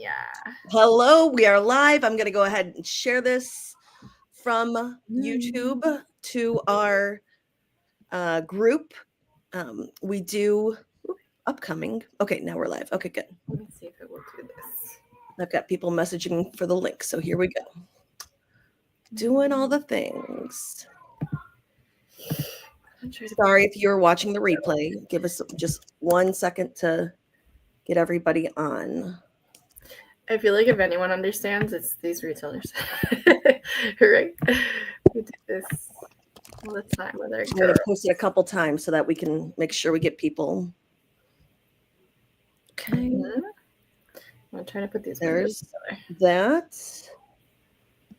Yeah. Hello, we are live. I'm going to go ahead and share this from YouTube to our group. We do upcoming. Okay, now we're live. Okay, good. Let me see if it will do this. I've got people messaging for the link, so here we go. Doing all the things. Sorry if you're watching the replay. Give us just 1 second to get everybody on. I feel like if anyone understands, it's these retailers. Right? We do this all the time with our I'm going to post it a couple times so that we can make sure we get people. Okay. Mm-hmm. I'm trying to put these. There's that.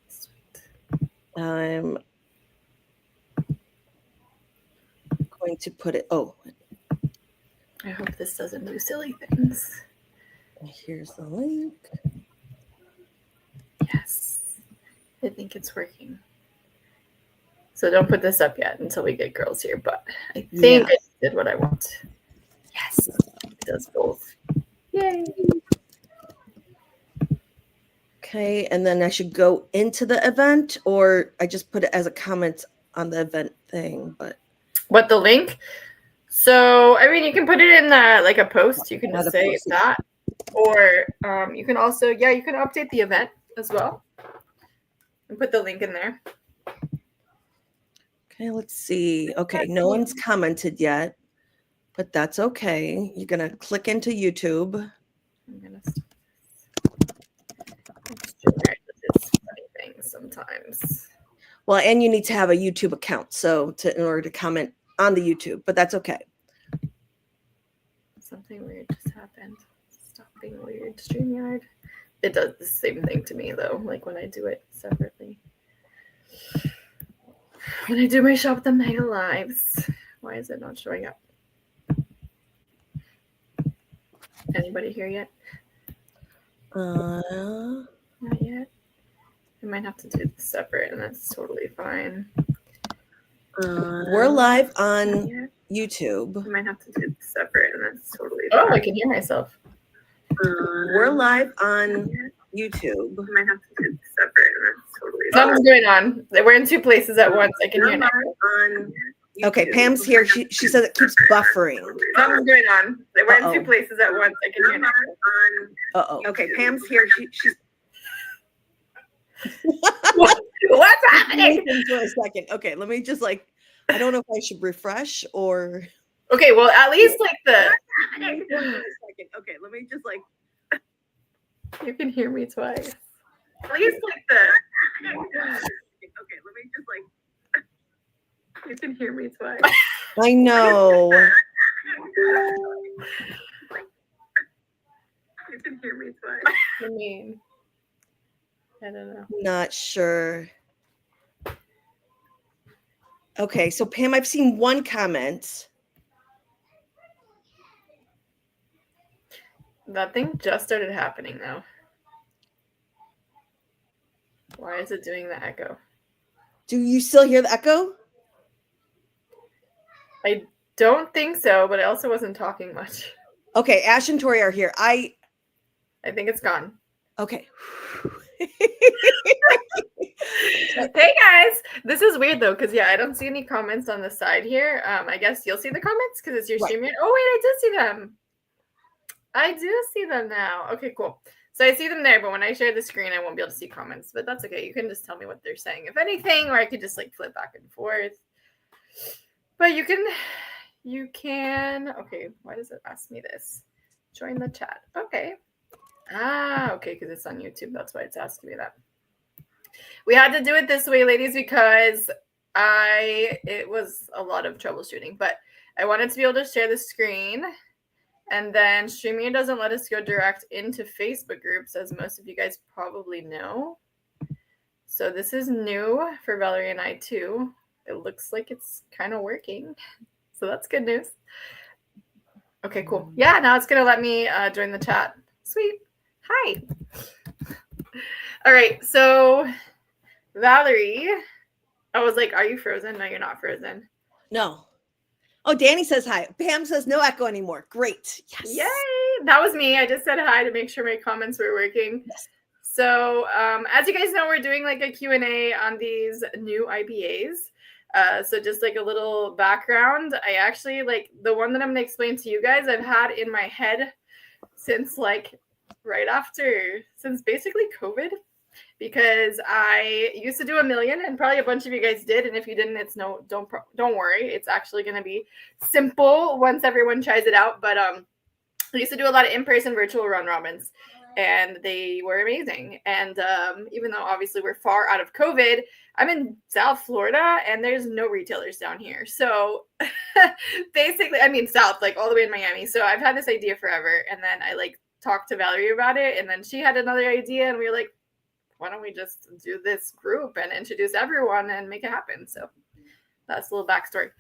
Sweet. I'm going to put it. Oh, I hope this doesn't do silly things. Here's the link. Yes, I think it's working. So don't put this up yet until we get girls here, but I think I did what I want. Yes, it does both. Yay. Okay, and then I should go into the event, or I just put it as a comment on the event thing, but what, the link? So I mean, you can put it in like a post. You can just say that, or you can also you can update the event as well and put the link in there. Okay, let's see. Okay, no one's commented yet, but that's okay. You're gonna click into YouTube. I'm gonna it's funny things sometimes. Well, and you need to have a YouTube account, so in order to comment on the YouTube, but that's okay. Something weird just happened. Stop being weird, StreamYard. It does the same thing to me though, like when I do it separately. When I do my Shop the Mega Lives, why is it not showing up? Anybody here yet? Not yet. I might have to do this separate, and that's totally fine. We're live on YouTube. I might have to do this separate, and that's totally fine. Oh, I can hear myself. We're live on YouTube. I might have to do this separate, and that's totally fine. Something's going on. We're in two places at once. I can hear now. Okay, Pam's here. She says it keeps buffering. Something's going on. We're in two places at once. I can hear now. Okay, Pam's here. She's. What's happening? For a second. Okay, let me just I don't know if I should refresh or. Okay, well, at least the. Okay, let me just You can hear me twice. At least the. Okay, let me just You can hear me twice. I know. You can hear me twice. I mean, I don't know. Not sure. Okay, so Pam, I've seen one comment. That thing just started happening now. Why is it doing the echo? Do you still hear the echo? I don't think so, but I also wasn't talking much. Okay, Ash and Tori are here. I think it's gone. Okay. Hey guys, this is weird though, because I don't see any comments on the side here. I guess you'll see the comments because it's your stream. Right. Oh wait, I did see them. I do see them now. Okay, cool. So I see them there, but when I share the screen, I won't be able to see comments. But that's okay. You can just tell me what they're saying, if anything, or I could just flip back and forth. But you can. Okay, why does it ask me this? Join the chat. Okay. Okay, because it's on YouTube. That's why it's asking me that. We had to do it this way, ladies, because it was a lot of troubleshooting, but I wanted to be able to share the screen, and then StreamYard doesn't let us go direct into Facebook groups, as most of you guys probably know. So this is new for Valerie and I too. It looks like it's kind of working, so that's good news. Okay, cool. Yeah, now it's gonna let me join the chat. Sweet. Hi. All right, so Valerie, I was like, are you frozen? No, you're not frozen. No. Oh, Danny says hi. Pam says no echo anymore. Great. Yes. Yay. That was me. I just said hi to make sure my comments were working. Yes. So as you guys know, we're doing like a Q&A on these new IPAs. So just like a little background, I actually like the one that I'm going to explain to you guys, I've had in my head since like since basically COVID, because I used to do a million, and probably a bunch of you guys did. And if you didn't, don't worry. It's actually going to be simple once everyone tries it out. But I used to do a lot of in-person virtual round robins, and they were amazing. And even though obviously we're far out of COVID, I'm in South Florida and there's no retailers down here. So basically, I mean, South, like all the way in Miami. So I've had this idea forever. And then I like talked to Valerie about it. And then she had another idea, and we were like, why don't we just do this group and introduce everyone and make it happen? So that's a little backstory.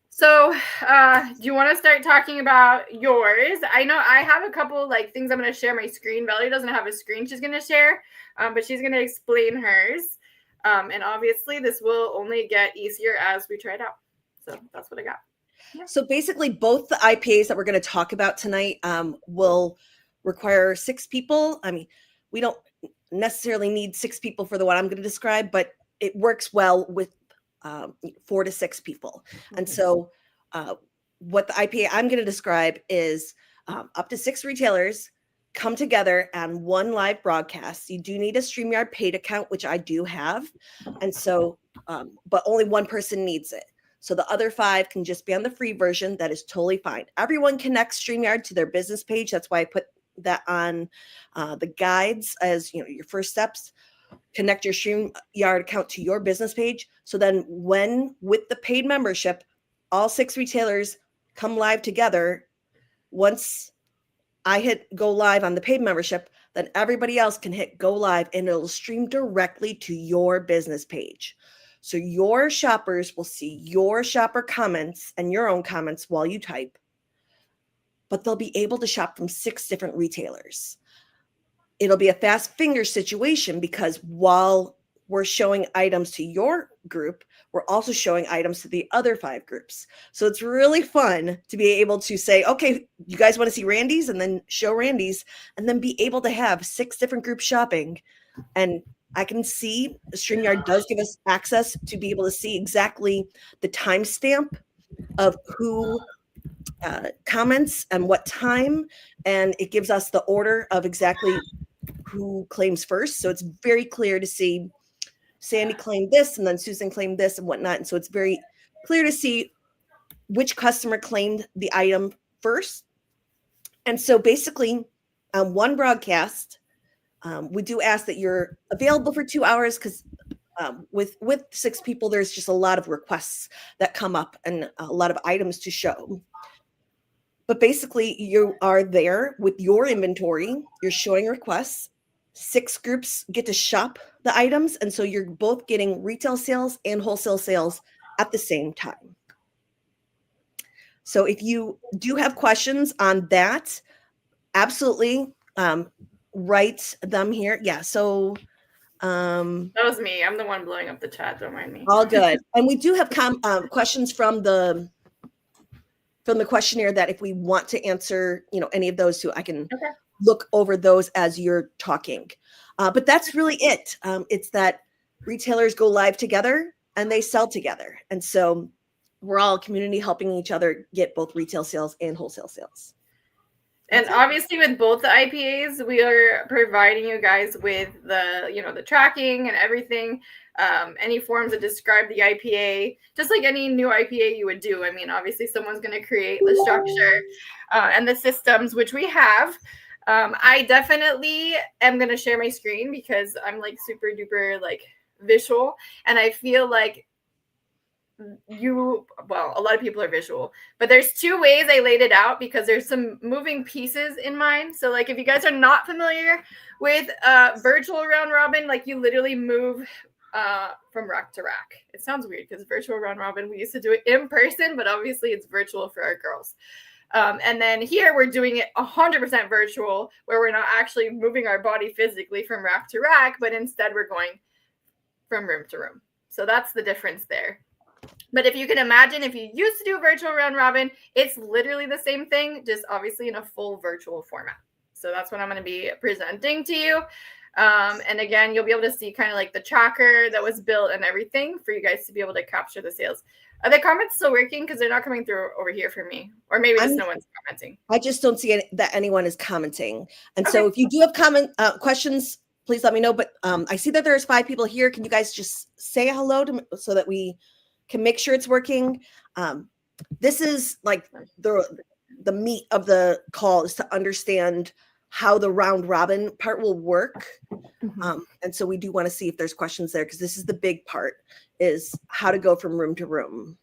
So do you want to start talking about yours? I know I have a couple like things I'm going to share my screen. Valerie doesn't have a screen she's going to share, but she's going to explain hers. And obviously this will only get easier as we try it out. So that's what I got. Yeah. So basically both the IPAs that we're going to talk about tonight will require 6 people. I mean, we don't necessarily need 6 people for the one I'm going to describe, but it works well with 4 to 6 people. Mm-hmm. And so what the IPA I'm going to describe is up to 6 retailers come together on one live broadcast. You do need a StreamYard paid account, which I do have. And so, but only one person needs it. So the other 5 can just be on the free version. That is totally fine. Everyone connects StreamYard to their business page. That's why I put that on the guides as your first steps. Connect your StreamYard account to your business page. So then when with the paid membership, all 6 retailers come live together. Once I hit go live on the paid membership, then everybody else can hit go live and it'll stream directly to your business page. So your shoppers will see your shopper comments and your own comments while you type, but they'll be able to shop from 6 different retailers. It'll be a fast finger situation because while we're showing items to your group, we're also showing items to the other 5 groups. So it's really fun to be able to say, okay, you guys want to see Randy's, and then show Randy's, and then be able to have 6 different groups shopping. And I can see StreamYard does give us access to be able to see exactly the timestamp of who comments and what time, and it gives us the order of exactly who claims first. So it's very clear to see Sandy claimed this, and then Susan claimed this and whatnot. And so it's very clear to see which customer claimed the item first. And so basically on one broadcast, we do ask that you're available for 2 hours because with 6 people, there's just a lot of requests that come up and a lot of items to show. But basically, you are there with your inventory. You're showing requests. 6 groups get to shop the items. And so you're both getting retail sales and wholesale sales at the same time. So if you do have questions on that, absolutely write them here. Yeah, so that was me. I'm the one blowing up the chat. Don't mind me. All good. And we do have questions from the questionnaire that if we want to answer, any of those too, I can look over those as you're talking. But that's really it. It's that retailers go live together and they sell together. And so we're all a community helping each other get both retail sales and wholesale sales. And obviously with both the IPAs, we are providing you guys with the tracking and everything, any forms that describe the IPA, just like any new IPA you would do. I mean, obviously someone's going to create the structure and the systems, which we have. I definitely am going to share my screen because I'm like super duper like visual. And I feel like a lot of people are visual, but there's 2 ways I laid it out because there's some moving pieces in mine. So like if you guys are not familiar with virtual round robin, like you literally move from rack to rack. It sounds weird because virtual round robin, we used to do it in person, but obviously it's virtual for our girls. And then here we're doing it 100% virtual, where we're not actually moving our body physically from rack to rack, but instead we're going from room to room. So that's the difference there. But if you can imagine, if you used to do a virtual round robin, it's literally the same thing, just obviously in a full virtual format. So that's what I'm going to be presenting to you. And again, you'll be able to see kind of like the tracker that was built and everything for you guys to be able to capture the sales. Are the comments still working? Because they're not coming through over here for me. Or maybe just no one's commenting. I just don't see that anyone is commenting. And so if you do have questions, please let me know. But I see that there's 5 people here. Can you guys just say hello to me so that we can make sure it's working? This is like the meat of the call, is to understand how the round robin part will work. And so we do want to see if there's questions there, because this is the big part, is how to go from room to room.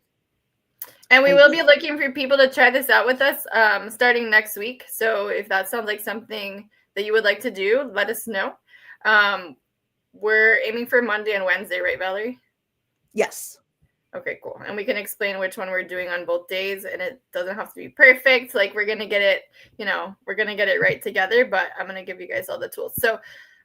And we will be looking for people to try this out with us starting next week. So if that sounds like something that you would like to do, let us know. We're aiming for Monday and Wednesday, right, Valerie? Yes. Okay, cool. And we can explain which one we're doing on both days, and it doesn't have to be perfect. Like, we're going to get it, we're going to get it right together, but I'm going to give you guys all the tools. So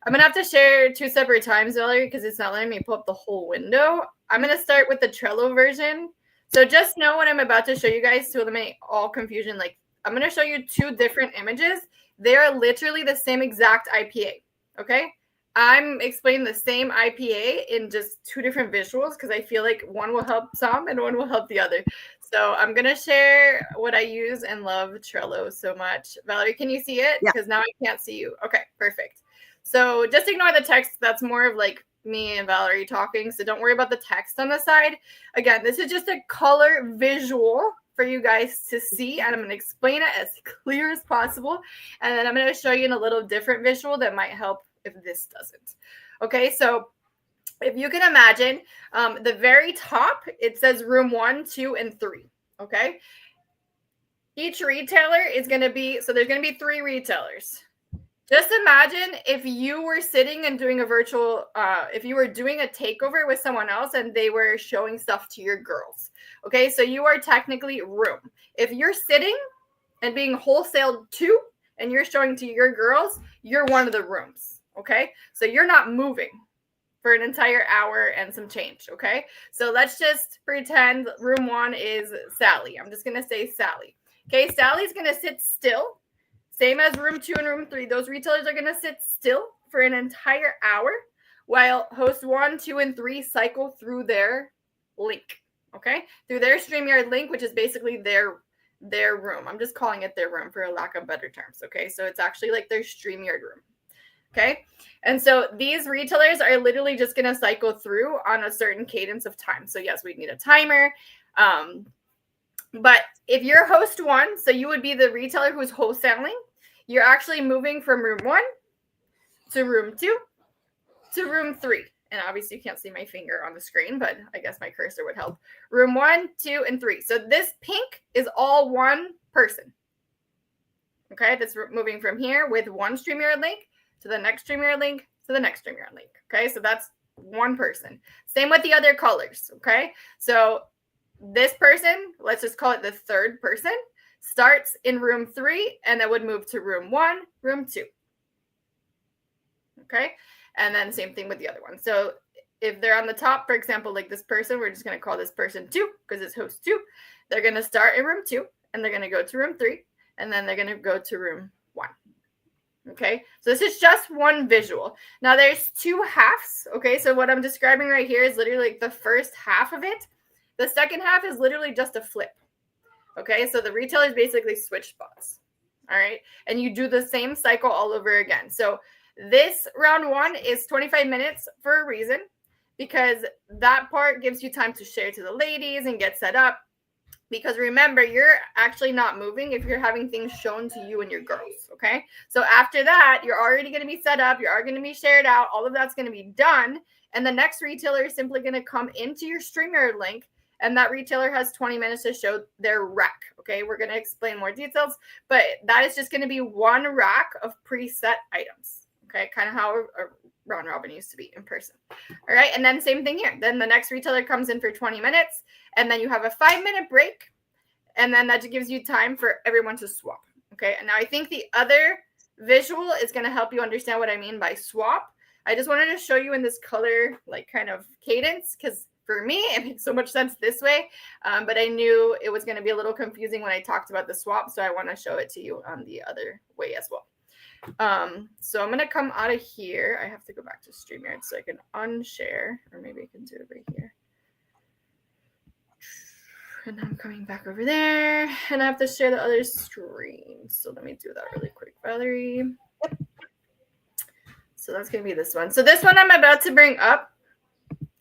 I'm going to have to share 2 separate times, Valerie, because it's not letting me pull up the whole window. I'm going to start with the Trello version. So just know what I'm about to show you guys to eliminate all confusion. Like, I'm going to show you 2 different images. They are literally the same exact IPA, okay? I'm explaining the same IPA in just 2 different visuals because I feel like one will help some and one will help the other. So I'm going to share what I use and love Trello so much. Valerie, can you see it? Because now I can't see you. Okay, perfect. So just ignore the text. That's more of like me and Valerie talking. So don't worry about the text on the side. Again, this is just a color visual for you guys to see, and I'm going to explain it as clear as possible. And then I'm going to show you in a little different visual that might help if this doesn't. Okay, so if you can imagine, the very top, it says room 1, 2, and 3. Okay, each retailer is going to be, so there's going to be 3 retailers. Just imagine if you were sitting and doing a virtual, if you were doing a takeover with someone else and they were showing stuff to your girls. Okay, so you are technically room. If you're sitting and being wholesaled to and you're showing to your girls, you're one of the rooms. Okay, so you're not moving for an entire hour and some change. Okay, so let's just pretend room 1 is Sally. I'm just going to say Sally. Okay, Sally's going to sit still. Same as room 2 and room 3. Those retailers are going to sit still for an entire hour while host 1, 2, and 3 cycle through their link. Okay, through their StreamYard link, which is basically their room. I'm just calling it their room for a lack of better terms. Okay, so it's actually like their StreamYard room. Okay, and so these retailers are literally just going to cycle through on a certain cadence of time. So yes, we need a timer. But if you're host 1, so you would be the retailer who's wholesaling, you're actually moving from room 1 to room 2 to room 3. And obviously you can't see my finger on the screen, but I guess my cursor would help. Room 1, 2, and 3. So this pink is all one person. Okay, that's moving from here with one StreamYard link to the next StreamYard link to the next StreamYard link. Okay, so that's one person. Same with the other colors. Okay, so this person, let's just call it the third person, starts in room 3 and then would move to room 1, room 2. Okay, and then same thing with the other one. So if they're on the top, for example, like this person, we're just going to call this person 2 because it's host 2. They're going to start in room 2 and they're going to go to room 3 and then they're going to go to room 1. Okay, so this is just one visual. Now there's 2 halves. Okay, so what I'm describing right here is literally like the first half of it. The second half is literally just a flip. Okay, so the retailers basically switch spots. All right, and you do the same cycle all over again. So this round 1 is 25 minutes for a reason, because that part gives you time to share to the ladies and get set up. Because remember, you're actually not moving if you're having things shown to you and your girls. Okay, so after that, you're already going to be set up. You're already going to be shared out. All of that's going to be done. And the next retailer is simply going to come into your StreamYard link. And that retailer has 20 minutes to show their rack. Okay, we're going to explain more details, but that is just going to be one rack of preset items. Okay, kind of how a round robin used to be in person. All right, and then same thing here. Then the next retailer comes in for 20 minutes, and then you have a 5-minute break, and then that just gives you time for everyone to swap. Okay, and now I think the other visual is going to help you understand what I mean by swap. I just wanted to show you in this color, like kind of cadence, because for me, it makes so much sense this way, but I knew it was going to be a little confusing when I talked about the swap, so I want to show it to you the other way as well. So I'm going to come out of here. I have to go back to StreamYard so I can unshare, or maybe I can do it right here. And I'm coming back over there, and I have to share the other screen. So let me do that really quick, Valerie. So that's going to be this one. So this one I'm about to bring up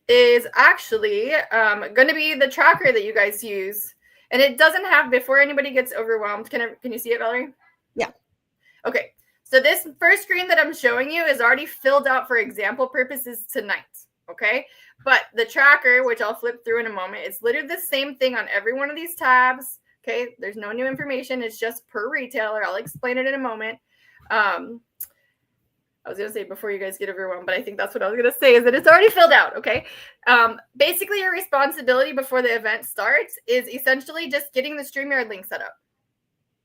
is actually going to be the tracker that you guys use. And it doesn't have, before anybody gets overwhelmed, can you see it, Valerie? Yeah. Okay. So this first screen that I'm showing you is already filled out for example purposes tonight. Okay. But the tracker, which I'll flip through in a moment, it's literally the same thing on every one of these tabs. Okay. There's no new information. It's just per retailer. I'll explain it in a moment. I was going to say before you guys get overwhelmed, but I think that's what I was going to say is that it's already filled out. Okay. Basically, your responsibility before the event starts is essentially just getting the StreamYard link set up.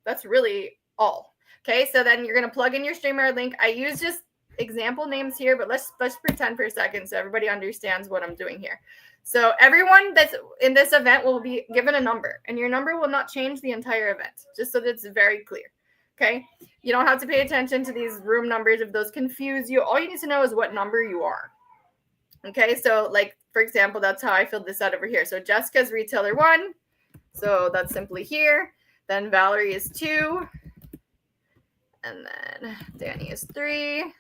That's really all. Okay. So then you're going to plug in your StreamYard link. I use just example names here, but let's pretend for a second so everybody understands what I'm doing here. So everyone that's in this event will be given a number, and your number will not change the entire event, just so that it's very clear. Okay. You don't have to pay attention to these room numbers if those confuse you. All you need to know is what number you are. Okay. So like, for example, that's how I filled this out over here. So Jessica's retailer 1. So that's simply here. Then Valerie is 2. And then Dani is 3.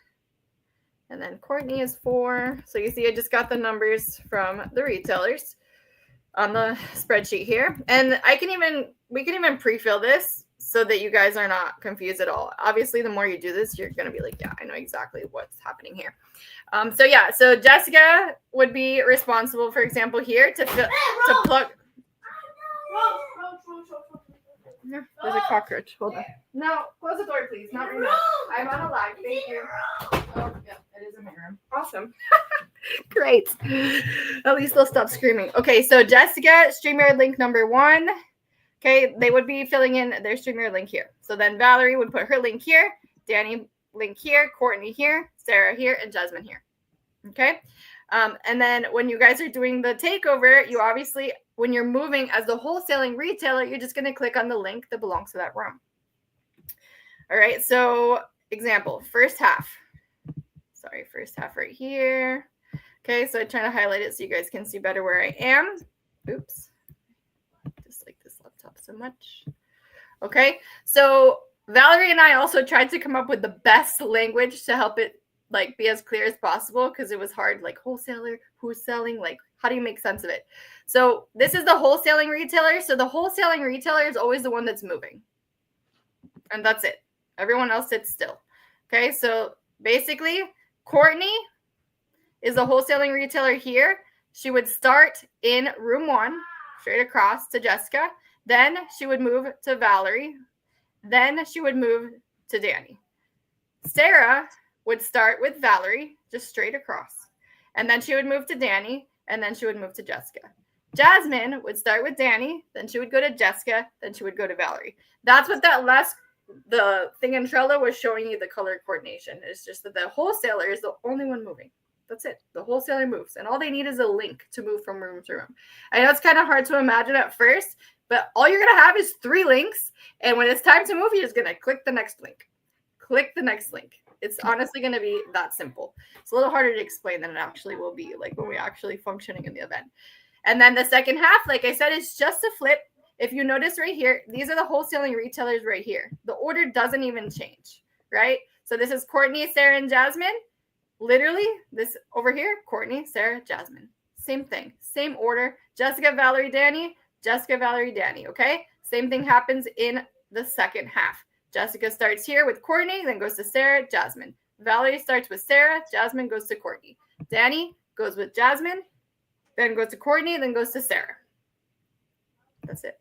And then Courtney is 4. So you see, I just got the numbers from the retailers on the spreadsheet here. And we can even pre-fill this so that you guys are not confused at all. Obviously, the more you do this, you're going to be like, yeah, I know exactly what's happening here. So Jessica would be responsible, for example, here to plug. There's a cockroach. Hold on. No, close the door, please. Not right now. I'm on a live. Thank you. Oh, yeah, it is in my room. Awesome. Great. At least they'll stop screaming. Okay, so Jessica, StreamYard link number 1. Okay, they would be filling in their StreamYard link here. So then Valerie would put her link here, Dani link here, Courtney here, Sarah here, and Jasmine here. Okay. And then when you guys are doing the takeover, you obviously, when you're moving as the wholesaling retailer, you're just going to click on the link that belongs to that room. All right. So example, first half right here. Okay. So I'm trying to highlight it so you guys can see better where I am. Oops. Dislike this laptop so much. Okay. So Valerie and I also tried to come up with the best language to help it like be as clear as possible, because it was hard, like wholesaler, who's selling, like how do you make sense of it? So this is the wholesaling retailer. So the wholesaling retailer is always the one that's moving, and that's it. Everyone else sits still. Okay, so basically Courtney is the wholesaling retailer here. She would start in room 1 straight across to Jessica, then she would move to Valerie, then she would move to Dani. Sarah would start with Valerie, just straight across. And then she would move to Dani, and then she would move to Jessica. Jasmine would start with Dani, then she would go to Jessica, then she would go to Valerie. That's what the thing in Trello was showing you, the color coordination. It's just that the wholesaler is the only one moving. That's it. The wholesaler moves, and all they need is a link to move from room to room. I know it's kind of hard to imagine at first, but all you're going to have is 3 links, and when it's time to move, you're just going to click the next link. Click the next link. It's honestly going to be that simple. It's a little harder to explain than it actually will be, like when we're actually functioning in the event. And then the second half, like I said, is just a flip. If you notice right here, these are the wholesaling retailers right here. The order doesn't even change, right? So this is Courtney, Sarah, and Jasmine. Literally, this over here, Courtney, Sarah, Jasmine. Same thing, same order. Jessica, Valerie, Dani, Jessica, Valerie, Dani, okay? Same thing happens in the second half. Jessica starts here with Courtney, then goes to Sarah, Jasmine. Valerie starts with Sarah, Jasmine goes to Courtney. Dani goes with Jasmine, then goes to Courtney, then goes to Sarah. That's it.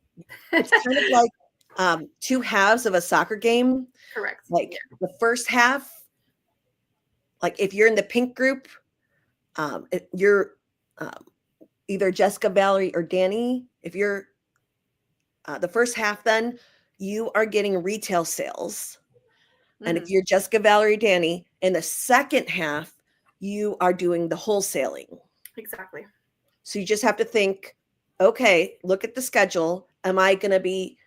It's kind of like 2 halves of a soccer game. Correct. Like the first half, like if you're in the pink group, you're either Jessica, Valerie, or Dani. If you're the first half, then you are getting retail sales. And if you're Jessica, Valerie, Dani, in the second half, you are doing the wholesaling. Exactly. So you just have to think, okay, look at the schedule. Am I going to be,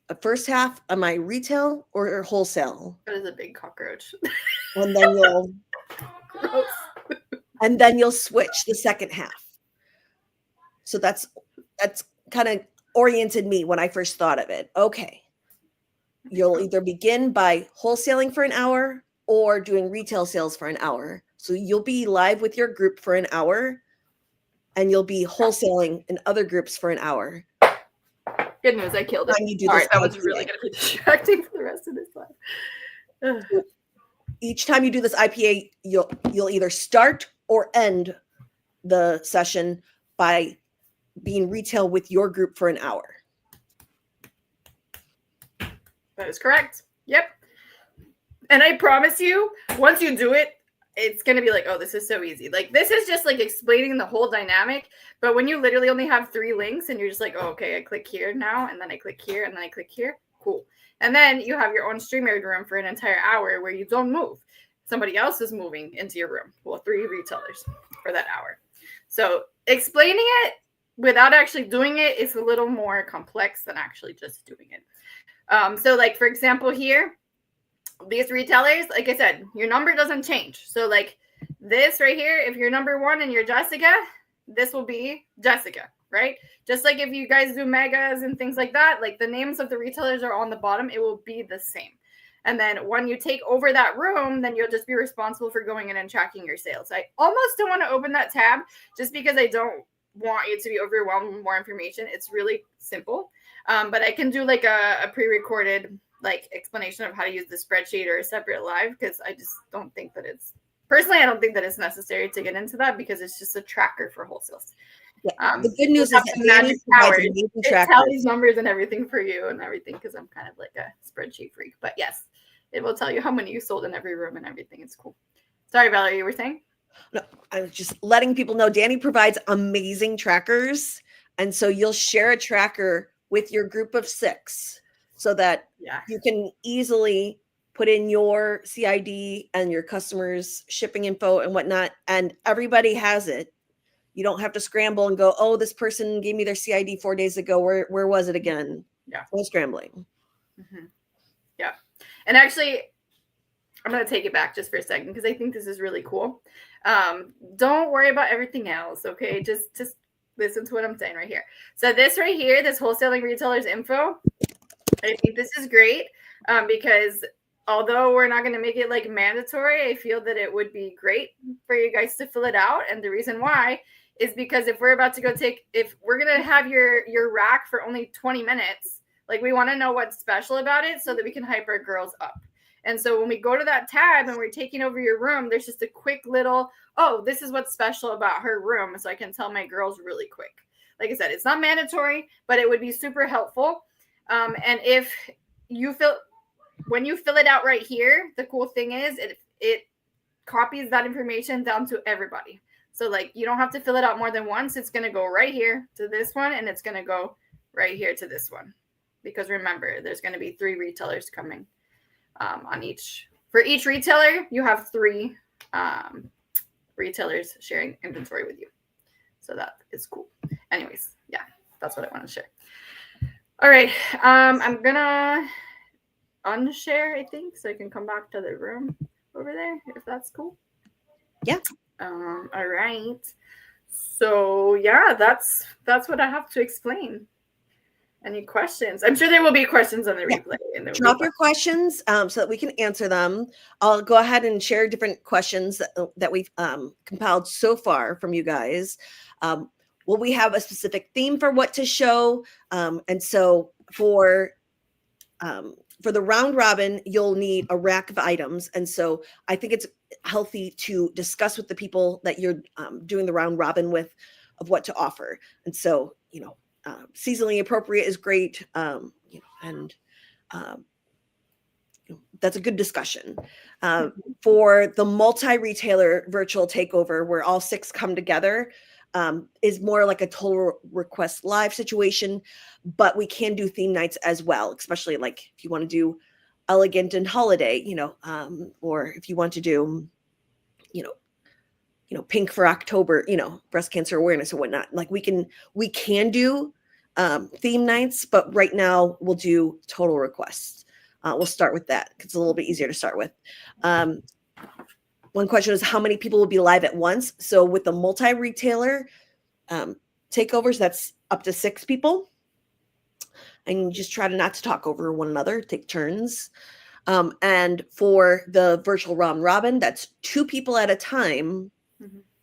a first half, am I retail or wholesale? That is a big cockroach. And then you'll Gross. and then you'll switch the second half. So that's kind of oriented me when I first thought of it. Okay. You'll either begin by wholesaling for an hour or doing retail sales for an hour. So you'll be live with your group for an hour and you'll be wholesaling in other groups for an hour. Good news, I killed it. You do All this right, that was really going to be distracting for the rest of this life. Each time you do this IPA, you'll either start or end the session by being retail with your group for an hour. That is correct. Yep. And I promise you, once you do it, it's going to be like, oh, this is so easy. Like, this is just like explaining the whole dynamic. But when you literally only have 3 links and you're just like, oh, okay, I click here now, and then I click here, and then I click here. Cool. And then you have your own StreamYard room for an entire hour where you don't move. Somebody else is moving into your room. Well, 3 retailers for that hour. So explaining it without actually doing it is a little more complex than actually just doing it. So like, for example, here, these retailers, like I said, your number doesn't change. So like this right here, if you're number 1 and you're Jessica, this will be Jessica, right? Just like if you guys do megas and things like that, like the names of the retailers are on the bottom, it will be the same. And then when you take over that room, then you'll just be responsible for going in and tracking your sales. I almost don't want to open that tab just because I don't want you to be overwhelmed with more information. It's really simple. But I can do like a pre-recorded like explanation of how to use the spreadsheet or a separate live, because I just don't think that it's necessary to get into that because it's just a tracker for wholesales. Yeah. The good news is that magic powers. It tells these trackers. numbers and everything for you and everything, because I'm kind of like a spreadsheet freak. But yes, it will tell you how many you sold in every room and everything. It's cool. Sorry, Valerie, you were saying? No, I was just letting people know Dani provides amazing trackers. And so you'll share a tracker with your group of 6 so that you can easily put in your CID and your customers' shipping info and whatnot, and everybody has it. You don't have to scramble and go, oh, this person gave me their CID 4 days ago. Where was it again? Yeah. No scrambling. Mm-hmm. Yeah. And actually, I'm going to take it back just for a second because I think this is really cool. Don't worry about everything else, okay? Just listen to what I'm saying right here. So this right here, this wholesaling retailers info, I think this is great because although we're not going to make it like mandatory, I feel that it would be great for you guys to fill it out. And the reason why is because if we're about to if we're going to have your rack for only 20 minutes, like we want to know what's special about it so that we can hype our girls up. And so when we go to that tab and we're taking over your room, there's just a quick little, oh, this is what's special about her room. So I can tell my girls really quick. Like I said, it's not mandatory, but it would be super helpful. And if you when you fill it out right here, the cool thing is it copies that information down to everybody. So like you don't have to fill it out more than once. It's going to go right here to this one, and it's going to go right here to this one. Because remember, there's going to be 3 retailers coming for each retailer, you have 3 retailers sharing inventory with you. So that is cool. Anyways, yeah, that's what I want to share. All right. I'm going to unshare, I think, so I can come back to the room over there, if that's cool. Yeah. All right. So yeah, that's what I have to explain. Any questions? I'm sure there will be questions on the replay. Drop your questions so that we can answer them. I'll go ahead and share different questions that we've compiled so far from you guys. Will we have a specific theme for what to show? And so for the round robin, you'll need a rack of items. And so I think it's healthy to discuss with the people that you're doing the round robin with of what to offer. And so, seasonally appropriate is great. And that's a good discussion. For the multi-retailer virtual takeover, where all 6 come together, is more like a total request live situation, but we can do theme nights as well, especially like if you want to do elegant and holiday, or if you want to do, pink for October, breast cancer awareness or whatnot. Like we can do theme nights, but right now we'll do total requests. We'll start with that because it's a little bit easier to start with. One question is how many people will be live at once? So with the multi-retailer takeovers, that's up to 6 people. And you just try to not to talk over one another, take turns. And for the virtual round robin, that's 2 people at a time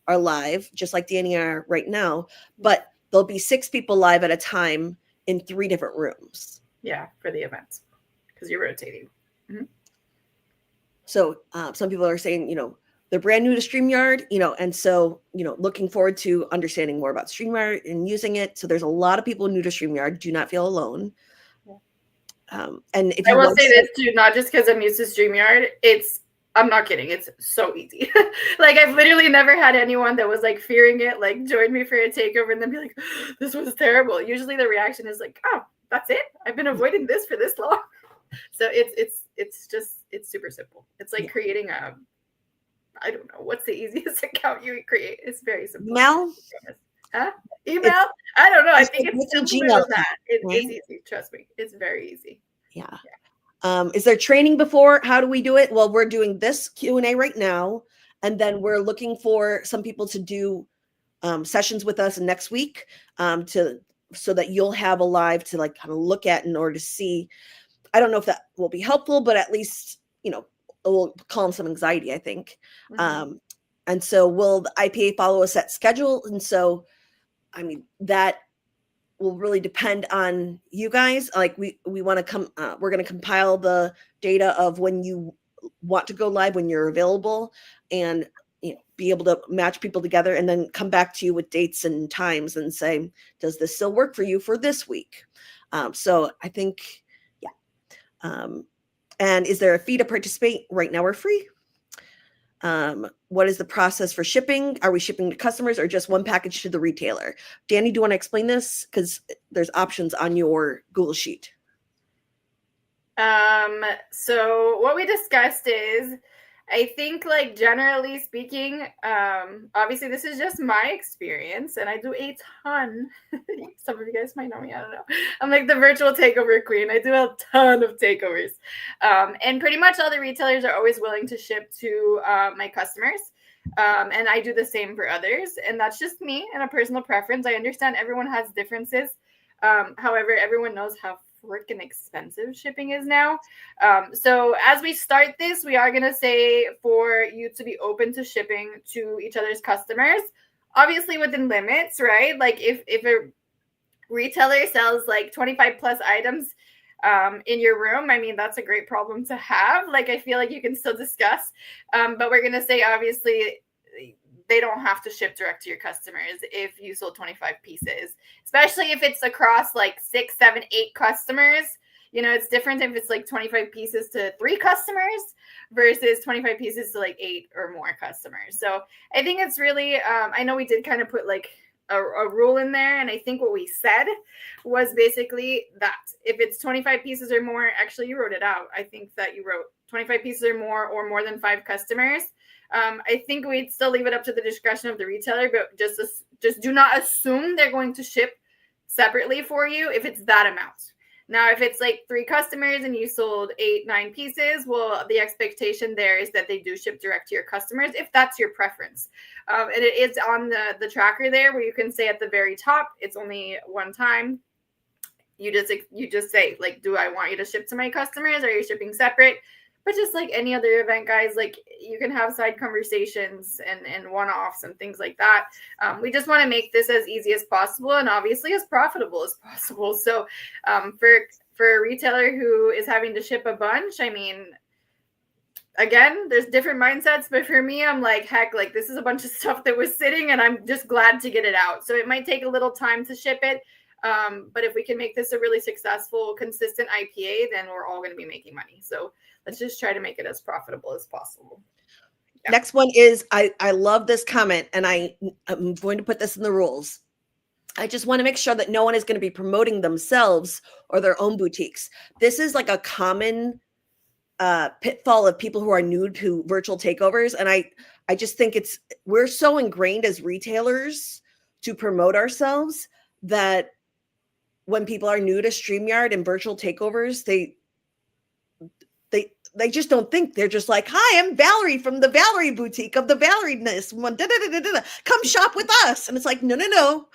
are live, just like Dani are right now. But there'll be 6 people live at a time in 3 different rooms. Yeah, for the events, because you're rotating. So some people are saying, they're brand new to StreamYard, and so, looking forward to understanding more about StreamYard and using it. So there's a lot of people new to StreamYard. Do not feel alone. And if you I will say this too, not just because I'm used to StreamYard, I'm not kidding. It's so easy. Like I've literally never had anyone that was like fearing it, like join me for a takeover and then be like, this was terrible. Usually the reaction is like, oh, that's it. I've been avoiding this for this long. So it's super simple. It's like creating I don't know, what's the easiest account you create? It's very simple. Email? Email? I don't know. I think it's simpler than that. It's easy. Trust me. It's very easy. Yeah. Is there training before? How do we do it? Well, we're doing this Q&A right now, and then we're looking for some people to do sessions with us next week so that you'll have a live to like kind of look at in order to see. I don't know if that will be helpful, but at least, it will calm some anxiety, I think. And so will the IPA follow a set schedule? And so, I mean, that will really depend on you guys. Like we want to come, we're going to compile the data of when you want to go live, when you're available, and be able to match people together and then come back to you with dates and times and say, does this still work for you for this week? So I think, and is there a fee to participate? Right now we're free. What is the process for shipping? Are we shipping to customers or just one package to the retailer? Dani, do you want to explain this? Because there's options on your Google Sheet. So what we discussed is, I think like generally speaking, obviously this is just my experience and I do a ton. Some of you guys might know me, I don't know. I'm like the virtual takeover queen. I do a ton of takeovers. And pretty much all the retailers are always willing to ship to my customers. And I do the same for others. And that's just me and a personal preference. I understand everyone has differences. However, everyone knows how freaking expensive shipping is now. So as we start this, we are going to say for you to be open to shipping to each other's customers, obviously within limits, right? Like if a retailer sells like 25 plus items in your room, I mean, that's a great problem to have. Like, I feel like you can still discuss, but we're going to say, obviously, they don't have to ship direct to your customers if you sold 25 pieces, especially if it's across like 6, 7, 8 customers. It's different if it's like 25 pieces to 3 customers versus 25 pieces to like 8 or more customers. So I think it's really, I know we did kind of put like a rule in there. And I think what we said was basically that if it's 25 pieces or more, actually you wrote it out. I think that you wrote 25 pieces or more than 5 customers. I think we'd still leave it up to the discretion of the retailer, but just do not assume they're going to ship separately for you if it's that amount. Now, if it's like 3 customers and you sold 8, 9 pieces, well, the expectation there is that they do ship direct to your customers if that's your preference. And it is on the tracker there where you can say at the very top, it's only one time. You just say, like, do I want you to ship to my customers? Or are you shipping separate? But just like any other event, guys, like you can have side conversations and one-offs and things like that. We just want to make this as easy as possible and obviously as profitable as possible. So for a retailer who is having to ship a bunch, I mean, again, there's different mindsets. But for me, I'm like, heck, like this is a bunch of stuff that was sitting and I'm just glad to get it out. So it might take a little time to ship it. But if we can make this a really successful, consistent IPA, then we're all going to be making money. So let's just try to make it as profitable as possible. Yeah. Next one is, I love this comment, and I'm going to put this in the rules. I just want to make sure that no one is going to be promoting themselves or their own boutiques. This is like a common pitfall of people who are new to virtual takeovers. And I just think we're so ingrained as retailers to promote ourselves that when people are new to StreamYard and virtual takeovers, they just don't think. They're just like, hi, I'm Valerie from the Valerie Boutique of the Valerie-ness. Come shop with us. And it's like, no.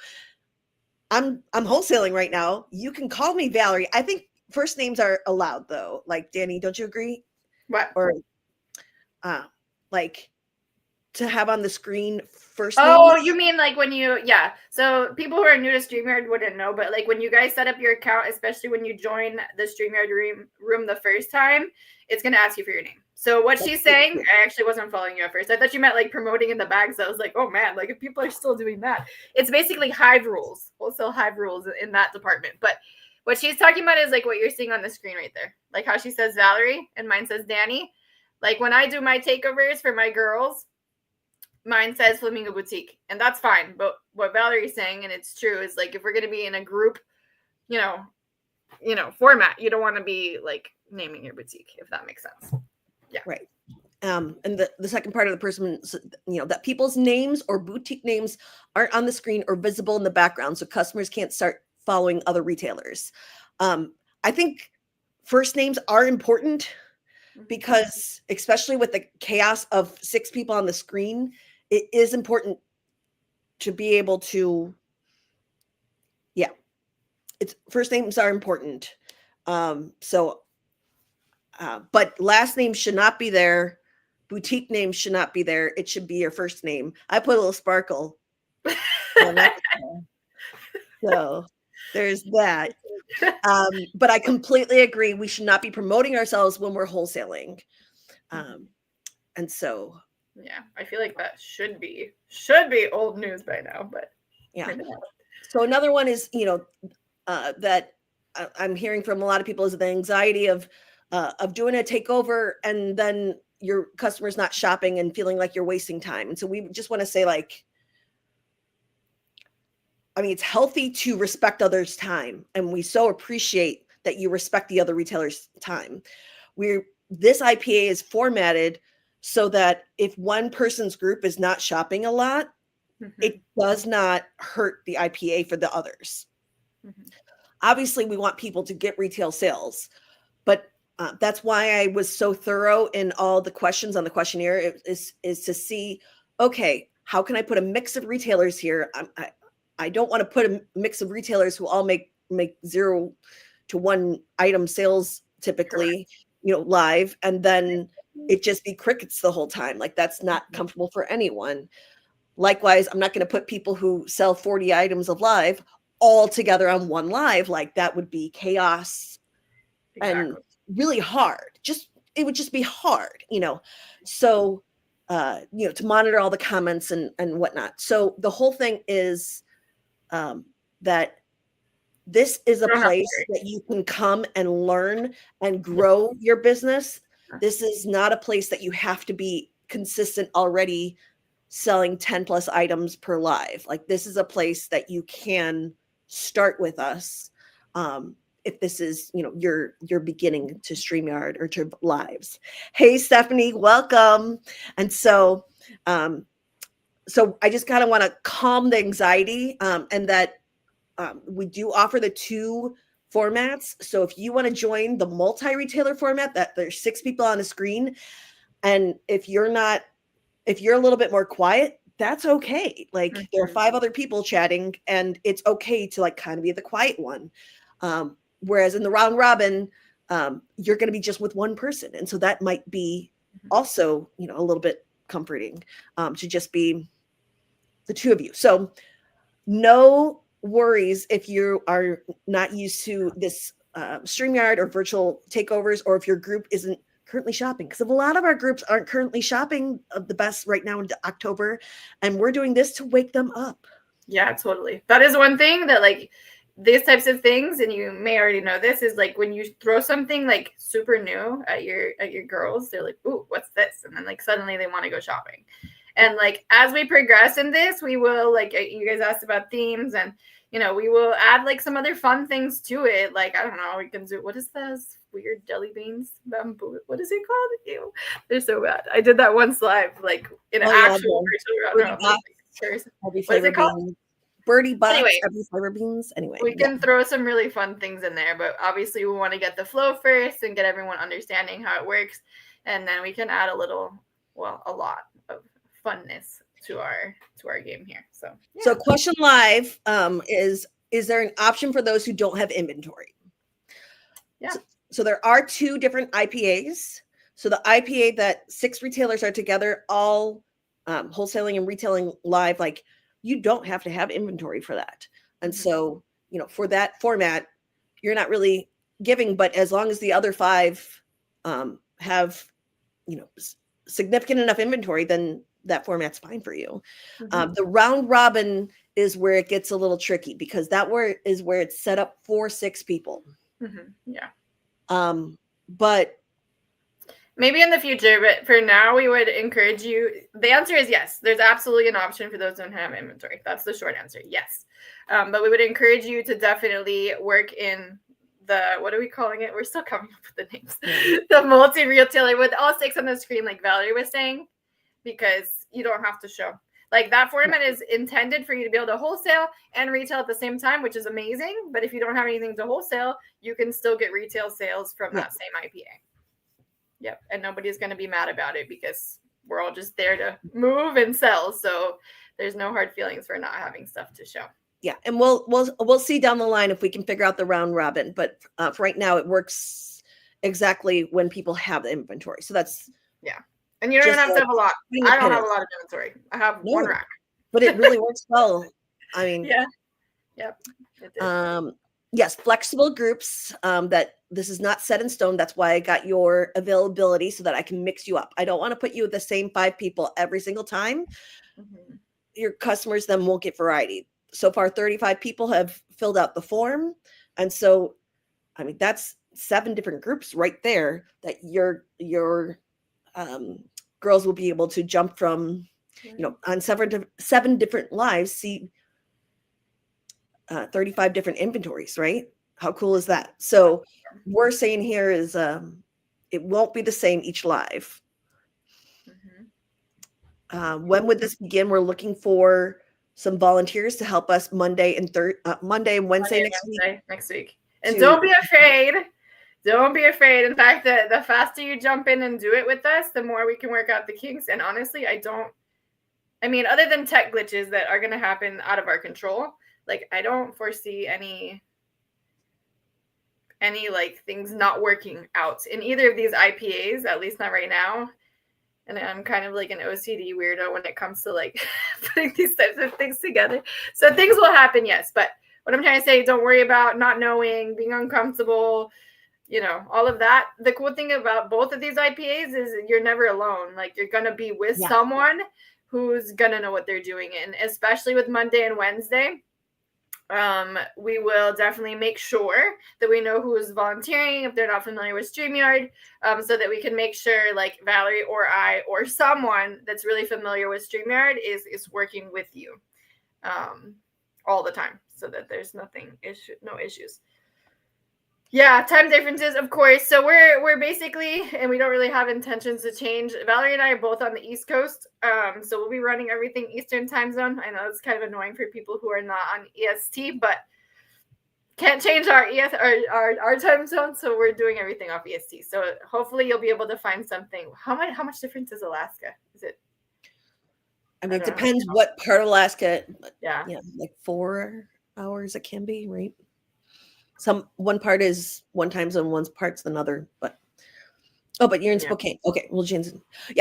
I'm wholesaling right now. You can call me Valerie. I think first names are allowed though. Like, Dani, don't you agree? What? Or like to have on the screen first Oh, names? you mean like when yeah. So people who are new to StreamYard wouldn't know, but like when you guys set up your account, especially when you join the StreamYard room the first time, it's going to ask you for your name. So what she's saying, I actually wasn't following you at first. I thought you meant like promoting in the bags. I was like, oh man, like if people are still doing that. It's basically Hive rules, wholesale Hive rules in that department. But what she's talking about is like what you're seeing on the screen right there. Like how she says Valerie and mine says Dani. Like when I do my takeovers for my girls, mine says Flamingo Boutique, and that's fine. But what Valerie's saying, and it's true, is like if we're going to be in a group, format, you don't want to be like naming your boutique, if that makes sense. Yeah. Right. And the second part of the person, that people's names or boutique names aren't on the screen or visible in the background, so customers can't start following other retailers. I think first names are important because, especially with the chaos of 6 people on the screen, it is important to be able to, it's first names are important. But last names should not be there. Boutique names should not be there. It should be your first name. I put a little sparkle. So there's that. But I completely agree. We should not be promoting ourselves when we're wholesaling. And so, yeah, I feel like that should be old news by now, but yeah. So another one is, that I'm hearing from a lot of people is the anxiety of doing a takeover and then your customer's not shopping and feeling like you're wasting time. And so we just want to say, like, I mean, it's healthy to respect others' time. And we so appreciate that you respect the other retailer's time. This IPA is formatted so that if one person's group is not shopping a lot, it does not hurt the IPA for the others. Obviously, we want people to get retail sales, but that's why I was so thorough in all the questions on the questionnaire is to see, okay, how can I put a mix of retailers here? I don't want to put a mix of retailers who all make 0 to 1 item sales typically, live, and then it just be crickets the whole time. Like, that's not comfortable for anyone. Likewise, I'm not going to put people who sell 40 items of live all together on one live. Like, that would be chaos and really hard. It would just be hard, So, to monitor all the comments and whatnot. So the whole thing is that this is a place that you can come and learn and grow your business. This is not a place that you have to be consistent already selling 10 plus items per live. Like, this is a place that you can start with us. If this is, you're beginning to StreamYard or to lives. Hey, Stephanie, welcome. And so I just kind of want to calm the anxiety, and that we do offer the 2 formats. So if you want to join the multi-retailer format, that there's 6 people on the screen, and if you're a little bit more quiet, that's okay. Like, there are 5 other people chatting, and it's okay to like kind of be the quiet one. Whereas in the round robin, you're going to be just with one person, and so that might be also, a little bit comforting, to just be the 2 of you. So no worries if you are not used to this StreamYard or virtual takeovers, or if your group isn't currently shopping, because a lot of our groups aren't currently shopping the best right now in October, and we're doing this to wake them up. Yeah, totally. That is one thing that, like, these types of things, and you may already know this, is like when you throw something like super new at your girls, they're like, ooh, what's this? And then like suddenly they want to go shopping. And like as we progress in this, we will, like you guys asked about themes, and we will add like some other fun things to it. Like, I don't know, we can do, what is this weird jelly beans? Bamboo. What is it called? Ew. They're so bad. I did that once live, like in an actual virtual round. What is it called? Birdie box, anyway, every flavor beans. Anyway, we can throw some really fun things in there, but obviously we want to get the flow first and get everyone understanding how it works, and then we can add a lot of funness to our game here. So So question live is there an option for those who don't have inventory? Yeah. So there are 2 different IPAs. So the IPA that 6 retailers are together, all wholesaling and retailing live, like you don't have to have inventory for that. And so, for that format, you're not really giving, but as long as the other 5 have, significant enough inventory, then that format's fine for you. The round robin is where it gets a little tricky, because that is where it's set up for 6 people. Yeah. But maybe in the future, but for now, we would encourage you. The answer is yes. There's absolutely an option for those who don't have inventory. That's the short answer. Yes. But we would encourage you to definitely work in the, what are we calling it? We're still coming up with the names. The multi-retailer with all 6 on the screen, like Valerie was saying, because you don't have to show. Like that format is intended for you to be able to wholesale and retail at the same time, which is amazing. But if you don't have anything to wholesale, you can still get retail sales from that same IPA. Yep. And nobody's going to be mad about it, because we're all just there to move and sell. So there's no hard feelings for not having stuff to show. Yeah. And we'll see down the line if we can figure out the round robin. But for right now, it works exactly when people have the inventory. So that's. Yeah. And you don't even have to have a lot. I don't have a lot of inventory. I have 1 rack. But it really works well. I mean. Yeah. Yep. It did. Yes, flexible groups, that this is not set in stone. That's why I got your availability, so that I can mix you up. I don't want to put you with the same 5 people every single time. Your customers then won't get variety. So far, 35 people have filled out the form. And so, I mean, that's 7 different groups right there that your girls will be able to jump from, on 7 different lives, see 35 different inventories, right? How cool is that? So we're saying here is it won't be the same each live. When would this begin? We're looking for some volunteers to help us Monday and Wednesday next week. And don't be afraid. Don't be afraid. In fact, the faster you jump in and do it with us, the more we can work out the kinks. And honestly, other than tech glitches that are going to happen out of our control, like I don't foresee any like things not working out in either of these IPAs, at least not right now. And I'm kind of like an OCD weirdo when it comes to like putting these types of things together. So things will happen, yes. But what I'm trying to say, don't worry about not knowing, being uncomfortable, all of that. The cool thing about both of these IPAs is you're never alone. Like you're going to be with someone who's going to know what they're doing. And especially with Monday and Wednesday, we will definitely make sure that we know who is volunteering if they're not familiar with StreamYard, so that we can make sure like Valerie or I or someone that's really familiar with StreamYard is working with you all the time, so that there's no issues. Yeah, time differences, of course. So we're basically, and we don't really have intentions to change. Valerie and I are both on the East Coast, so we'll be running everything Eastern time zone. I know it's kind of annoying for people who are not on EST, but can't change our time zone, so we're doing everything off EST. So hopefully you'll be able to find something. How much difference is Alaska? Is it? I mean, it depends what part of Alaska. Yeah, like 4 hours it can be, right? One part is one time zone, one's part's another, but you're in Spokane. Okay, well, Jane's,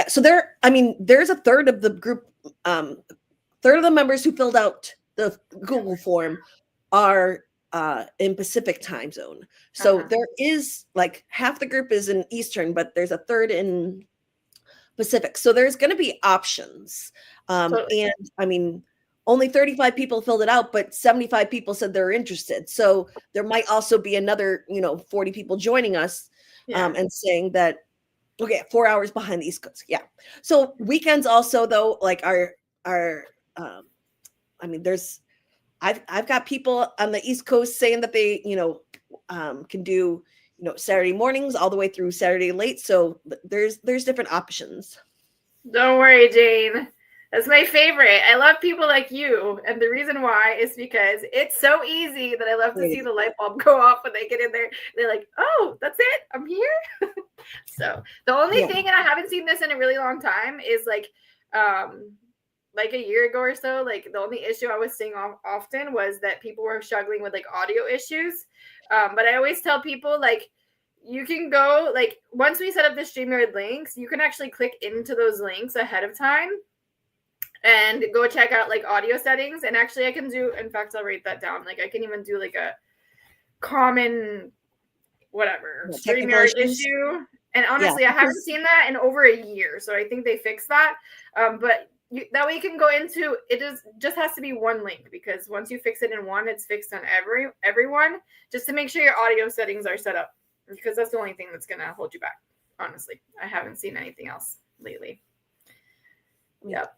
so there's a third of the group, third of the members who filled out the Google form are in Pacific time zone. So there is like half the group is in Eastern, but there's a third in Pacific. So there's going to be options. Totally. And only 35 people filled it out, but 75 people said they're interested. So there might also be another, 40 people joining us and saying that Okay, 4 hours behind the East Coast. Yeah. So weekends also though, like are I mean, I've got people on the East Coast saying that they, can do, Saturday mornings all the way through Saturday late. So there's different options. Don't worry, Jane. That's my favorite. I love people like you. And the reason why is because it's so easy that I love to see the light bulb go off when they get in there. They're like, oh, that's it. I'm here. So the only thing, and I haven't seen this in a really long time, is like a year ago or so, like the only issue I was seeing often was that people were struggling with like audio issues. But I always tell people, like, you can go, like, once we set up the StreamYard links, you can actually click into those links ahead of time and go check out like audio settings. And actually I can do, in fact, I'll write that down. Like I can even do like a common whatever StreamYard issue. And honestly, I haven't seen that in over a year. So I think they fixed that. But that way you can go into it. Just has to be one link, because once you fix it in one, it's fixed on everyone, just to make sure your audio settings are set up, because that's the only thing that's going to hold you back. Honestly, I haven't seen anything else lately. Yep.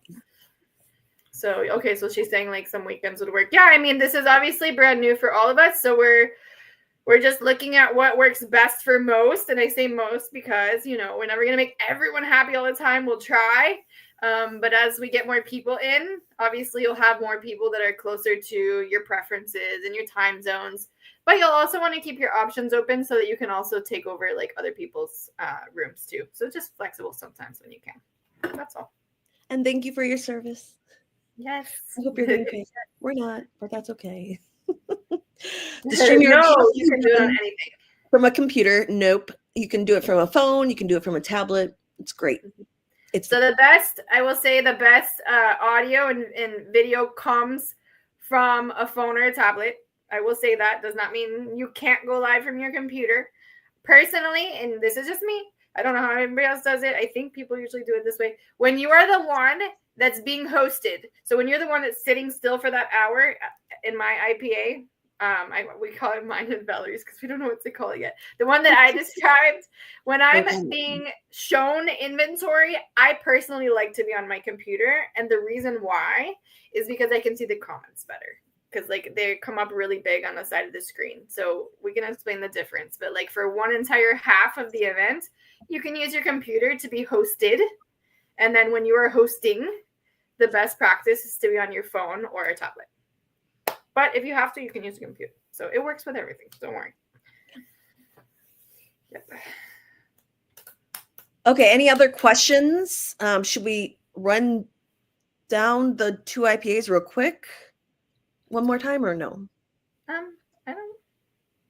So, okay. So she's saying like some weekends would work. Yeah. I mean, this is obviously brand new for all of us. So we're just looking at what works best for most. And I say most because, we're never going to make everyone happy all the time. We'll try. But as we get more people in, obviously you'll have more people that are closer to your preferences and your time zones. But you'll also want to keep your options open so that you can also take over like other people's rooms too. So just flexible sometimes when you can. That's all. And thank you for your service. Yes. I hope you're getting paid. We're not, but that's okay. The StreamYard, you can do it on anything. From a computer, nope. You can do it from a phone. You can do it from a tablet. It's great. So the best audio and video comes from a phone or a tablet. I will say that does not mean you can't go live from your computer. Personally, and this is just me, I don't know how everybody else does it. I think people usually do it this way. When you are the one that's being hosted, so when you're the one that's sitting still for that hour in my IPA, we call it mine and Valerie's because we don't know what to call it yet. The one that I described, when I'm being shown inventory, I personally like to be on my computer. And the reason why is because I can see the comments better, because like they come up really big on the side of the screen. So we can explain the difference. But like for one entire half of the event, you can use your computer to be hosted. And then when you are hosting, the best practice is to be on your phone or a tablet. But if you have to, you can use a computer. So it works with everything. Don't worry. Yep. Okay. Any other questions? Should we run down the 2 IPAs real quick one more time or no? I don't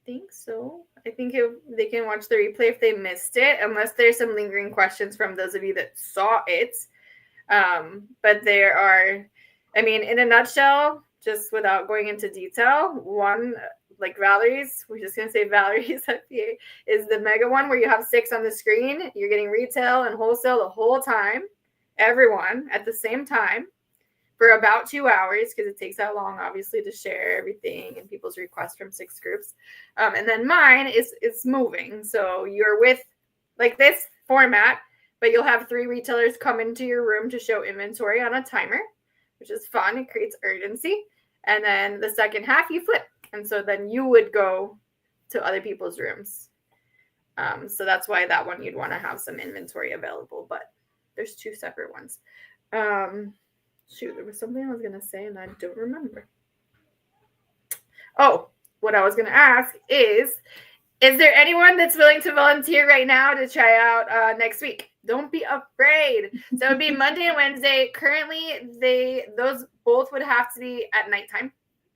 think so. I think they can watch the replay if they missed it, unless there's some lingering questions from those of you that saw it. But there are, I mean, in a nutshell, just without going into detail, one, like Valerie's, we're just going to say Valerie's IPA is the mega one where you have 6 on the screen. You're getting retail and wholesale the whole time, everyone at the same time for about 2 hours, because it takes that long, obviously, to share everything and people's requests from 6 groups. And then mine is moving. So you're with like this format, but you'll have 3 retailers come into your room to show inventory on a timer, which is fun. It creates urgency. And then the second half, you flip. And so then you would go to other people's rooms. So that's why that one you'd want to have some inventory available. But there's 2 separate ones. Shoot, there was something I was going to say and I don't remember. Oh, what I was going to ask is there anyone that's willing to volunteer right now to try out next week? Don't be afraid. So it would be Monday and Wednesday. Currently, those both would have to be at nighttime.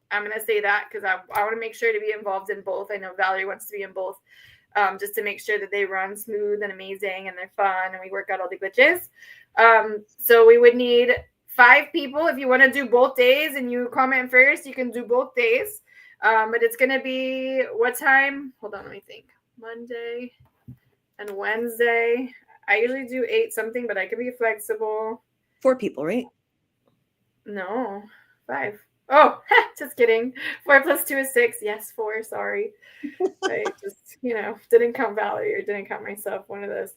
I'm going to say that because I want to make sure to be involved in both. I know Valerie wants to be in both, just to make sure that they run smooth and amazing and they're fun and we work out all the glitches. So we would need 5 people. If you want to do both days and you comment first, you can do both days. But it's going to be what time? Hold on, let me think. Monday and Wednesday. I usually do 8 something, but I can be flexible. 4 people, right? No, 5. Oh, just kidding. 4 plus 2 is 6. Yes, 4. Sorry. I just, didn't count Valerie or didn't count myself. One of those.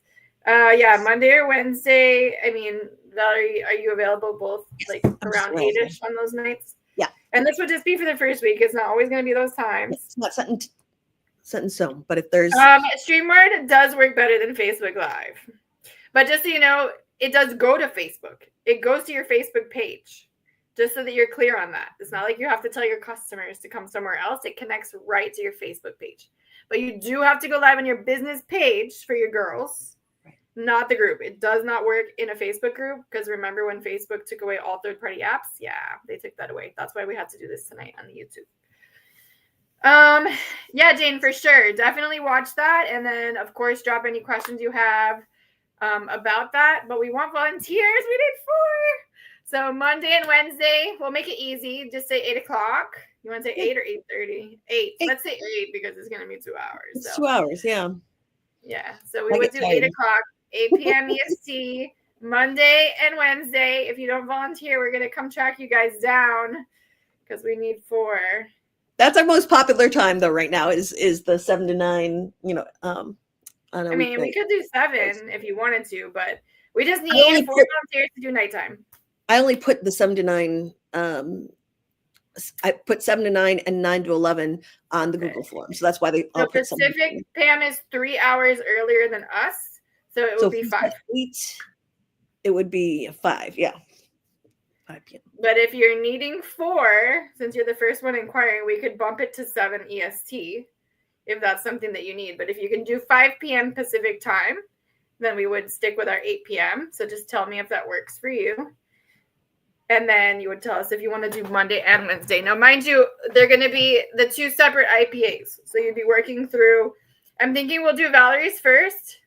Yeah, Monday or Wednesday. I mean, Valerie, are you available both like around 8ish on those nights? Yeah. And this would just be for the first week. It's not always going to be those times. It's not set in stone, but if there's StreamYard does work better than Facebook Live. But just so you know, it does go to Facebook. It goes to your Facebook page. Just so that you're clear on that. It's not like you have to tell your customers to come somewhere else. It connects right to your Facebook page. But you do have to go live on your business page for your girls, not the group. It does not work in a Facebook group because remember when Facebook took away all third-party apps? Yeah, they took that away. That's why we had to do this tonight on the YouTube. Yeah, Jane, for sure. Definitely watch that. And then, of course, drop any questions you have about that. But we want volunteers. We need 4. So Monday and Wednesday, we'll make it easy. Just say 8 o'clock. You want to say 8 or 8:30? 8. Let's say 8 because it's going to be 2 hours. It's 2 hours, yeah. Yeah. So we would do 8 o'clock, 8 p.m. EST, Monday and Wednesday. If you don't volunteer, we're going to come track you guys down because we need 4. That's our most popular time, though, right now is the 7 to 9, I mean, we could do 7 if you wanted to, but we just need 4 volunteers to do nighttime. I only put the 7 to 9. I put 7 to 9 and 9 to 11 on the Google form, so that's why they all put Pacific Pam is 3 hours earlier than us, so it would be 5. It would be 5, yeah. 5 p.m. But if you're needing 4, since you're the first one inquiring, we could bump it to 7 EST if that's something that you need. But if you can do 5 p.m. Pacific time, then we would stick with our 8 p.m. So just tell me if that works for you. And then you would tell us if you want to do Monday and Wednesday. Now, mind you, they're going to be the 2 separate IPAs. So you'd be working through, I'm thinking we'll do Valerie's first.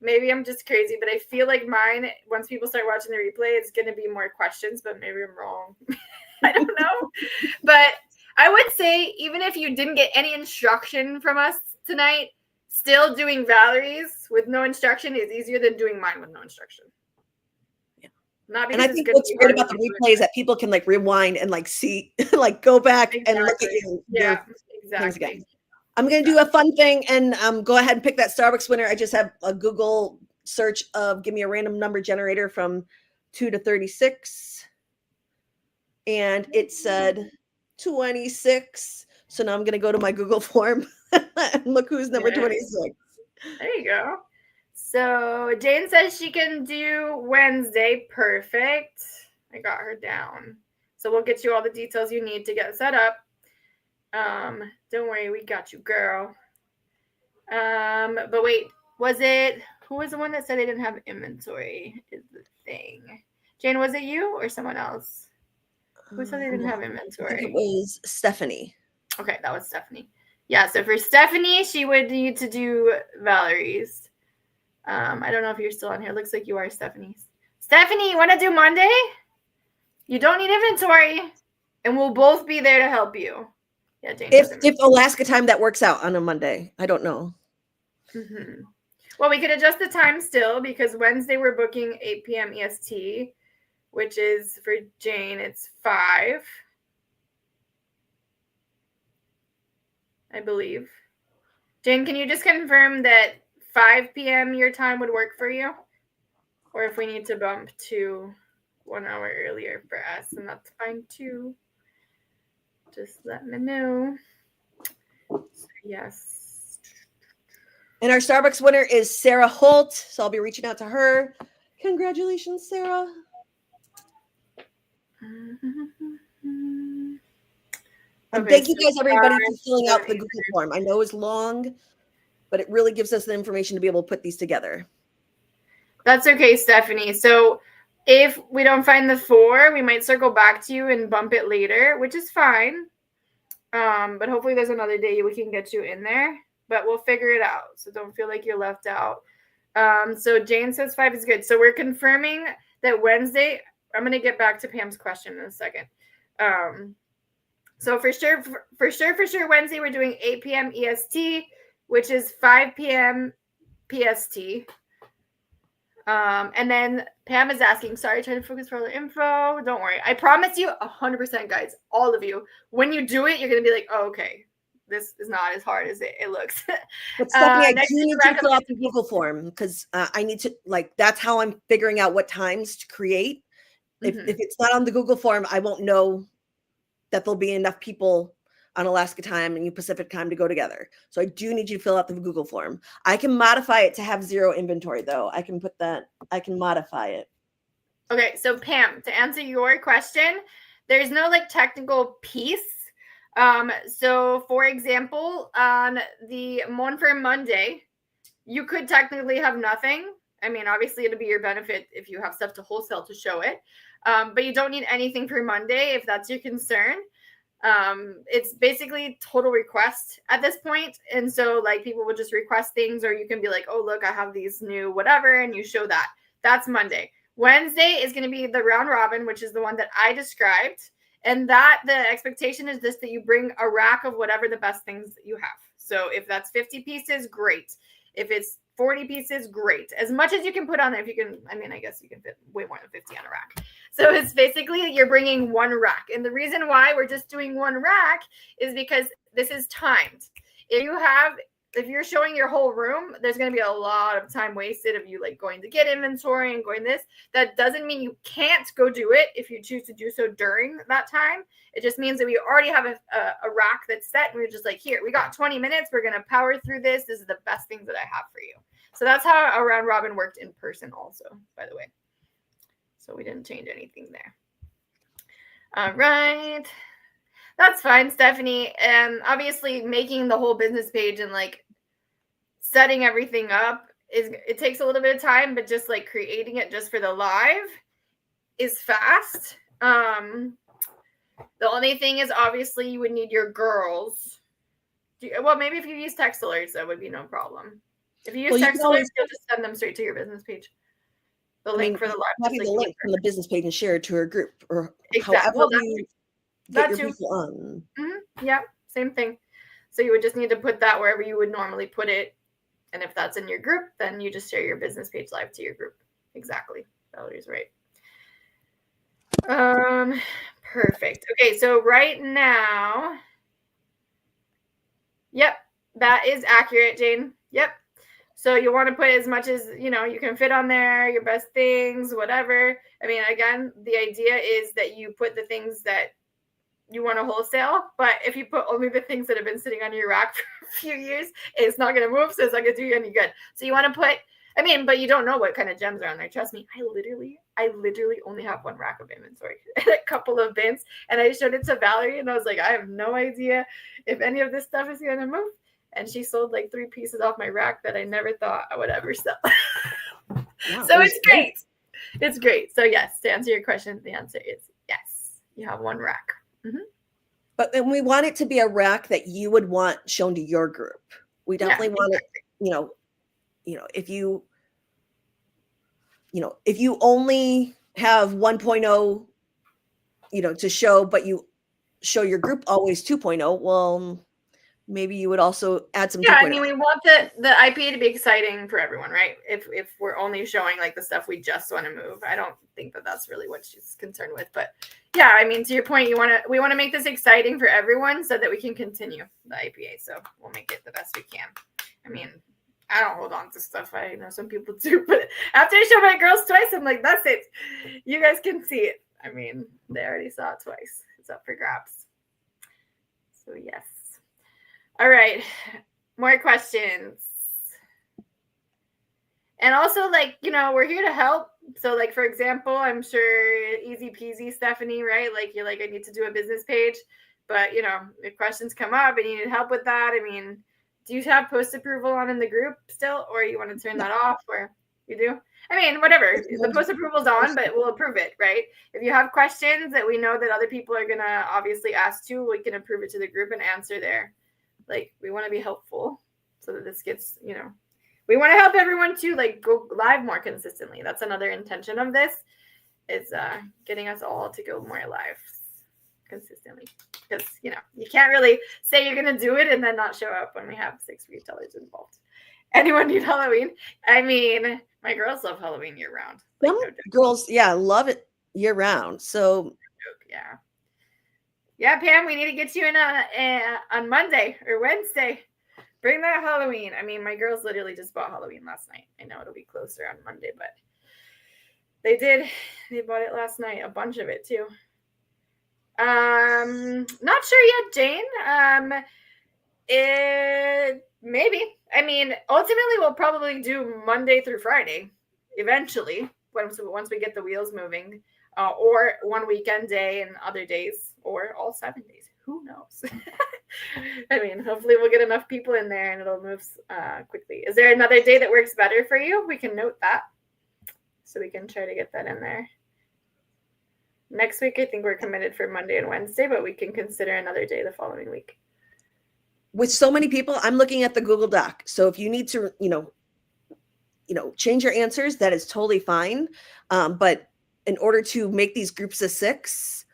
Maybe I'm just crazy, but I feel like mine, once people start watching the replay, it's going to be more questions, but maybe I'm wrong. I don't know. But I would say, even if you didn't get any instruction from us tonight, still doing Valerie's with no instruction is easier than doing mine with no instruction. Yeah. Not because and I think what's great about the replay is that people can like rewind and like see, like go back and look at you. Yeah, exactly. Again. I'm going to do a fun thing and go ahead and pick that Starbucks winner. I just have a Google search of give me a random number generator from 2 to 36. And it said 26. So now I'm going to go to my Google form and look who's number 26. There you go. So Jane says she can do Wednesday. Perfect. I got her down. So we'll get you all the details you need to get set up. Don't worry, we got you, girl. But wait, who was the one that said they didn't have inventory is the thing? Jane, was it you or someone else? Who said they didn't have inventory? I think it was Stephanie. Okay, that was Stephanie. Yeah, so for Stephanie, she would need to do Valerie's. I don't know if you're still on here. Looks like you are, Stephanie. Stephanie, you want to do Monday? You don't need inventory, and we'll both be there to help you. Yeah, Jane. If Alaska time that works out on a Monday, I don't know. Mm-hmm. Well, we could adjust the time still because Wednesday we're booking 8 p.m. EST, which is for Jane, it's 5, I believe. Jane, can you just confirm that 5 p.m. your time would work for you? Or if we need to bump to 1 hour earlier for us, and that's fine too. Just let me know. So, yes. And our Starbucks winner is Sarah Holt. So I'll be reaching out to her. Congratulations, Sarah. And thank you guys, everybody, for filling out the Google form. I know it's long, but it really gives us the information to be able to put these together. That's okay, Stephanie. So if we don't find the 4, we might circle back to you and bump it later, which is fine. But hopefully there's another day we can get you in there. But we'll figure it out. So don't feel like you're left out. So Jane says 5 is good. So we're confirming that Wednesday. I'm going to get back to Pam's question in a second. So for sure, Wednesday we're doing 8 p.m. EST, which is 5 p.m. PST. And then Pam is asking, sorry, trying to focus for all the info. Don't worry. I promise you 100%, guys, all of you, when you do it, you're going to be like, oh, okay, this is not as hard as it looks. But Stephanie, I do Next is need a you rack to of fill out 50 the Google form because I need to, like, that's how I'm figuring out what times to create. If it's not on the Google form, I won't know that there'll be enough people on Alaska time and you Pacific time to go together. So I do need you to fill out the Google form. I can modify it to have 0 inventory though. I can modify it. Okay, so Pam, to answer your question, there's no like technical piece. So for example, on the Monfer Monday, you could technically have nothing. I mean, obviously it'll be your benefit if you have stuff to wholesale to show it. But you don't need anything for Monday if that's your concern. It's basically total request at this point. And so like people would just request things, or you can be like, oh, look, I have these new whatever, and you show that. That's Monday. Wednesday is going to be the round robin, which is the one that I described. And that the expectation is this, that you bring a rack of whatever the best things you have. So if that's 50 pieces, great. If it's 40 pieces, great. As much as you can put on there. If you can, I mean, I guess you can fit way more than 50 on a rack. So it's basically you're bringing one rack. And the reason why we're just doing one rack is because this is timed. If you're showing your whole room, there's going to be a lot of time wasted of you like going to get inventory and going this. That doesn't mean you can't go do it if you choose to do so during that time. It just means that we already have a rack that's set, and we're just like, here, we got 20 minutes. We're going to power through this. This is the best things that I have for you. So that's how a round robin worked in person also, by the way. So we didn't change anything there. All right. That's fine, Stephanie. And obviously making the whole business page and like setting everything up it takes a little bit of time, but just like creating it just for the live is fast. The only thing is obviously you would need your girls. Well, maybe if you use text alerts, that would be no problem. If you use text alerts, you'll just send them straight to your business page. The link for the live. Having the link from the business page and share it to her group, or exactly. however you get your people on. Mm-hmm. Yeah, same thing. So you would just need to put that wherever you would normally put it. And if that's in your group, then you just share your business page live to your group. Exactly. Valerie's right. Perfect. Okay, so right now, yep, that is accurate, Jane. Yep. So you want to put as much as, you can fit on there, your best things, whatever. I mean, again, the idea is that you put the things that you want to wholesale, but if you put only the things that have been sitting on your rack for a few years, it's not going to move, so it's not going to do you any good. So you want to put, but you don't know what kind of gems are on there. Trust me, I literally only have one rack of inventory and a couple of bins, and I showed it to Valerie, and I was like, I have no idea if any of this stuff is going to move. And she sold like 3 pieces off my rack that I never thought I would ever sell. Wow, so it's great. It's great. So yes, to answer your question, the answer is yes. You have one rack. Mm-hmm. But then we want it to be a rack that you would want shown to your group. We definitely want it, if you only have 1.0, to show, but you show your group always 2.0, well, maybe you would also add some. Yeah, 2.0. We want the IPA to be exciting for everyone, right? If we're only showing like the stuff we just want to move, I don't think that that's really what she's concerned with. But yeah, to your point, we want to make this exciting for everyone so that we can continue the IPA. So we'll make it the best we can. I don't hold on to stuff. I know some people do, but after I show my girls twice, I'm like, that's it. You guys can see it. They already saw it twice. It's up for grabs. So yes. All right, more questions. And also, we're here to help. So, for example, I'm sure easy peasy, Stephanie, right? You're like, I need to do a business page. But, if questions come up and you need help with that, do you have post-approval on in the group still? Or you want to turn that off? Or you do? Whatever. The post-approval's on, but we'll approve it, right? If you have questions that we know that other people are going to obviously ask too, we can approve it to the group and answer there. We want to be helpful so that this gets, we want to help everyone too, go live more consistently. That's another intention of this, is getting us all to go more live consistently. Because, you can't really say you're going to do it and then not show up when we have 6 retailers involved. Anyone need Halloween? My girls love Halloween year round. Some girls, love it year round. So, yeah. Yeah, Pam, we need to get you in on Monday or Wednesday. Bring that Halloween. I mean, my girls literally just bought Halloween last night. I know it'll be closer on Monday, but they did. They bought it last night. A bunch of it too. Not sure yet, Jane. It maybe. I mean, ultimately, we'll probably do Monday through Friday, eventually, once we get the wheels moving, or one weekend day and other days, or all 7 days. Who knows? I mean, hopefully, we'll get enough people in there and it'll move quickly. Is there another day that works better for you? We can note that, so we can try to get that in there. Next week, I think we're committed for Monday and Wednesday, but we can consider another day the following week. With so many people, I'm looking at the Google Doc. So if you need to, change your answers, that is totally fine. But in order to make these groups of 6,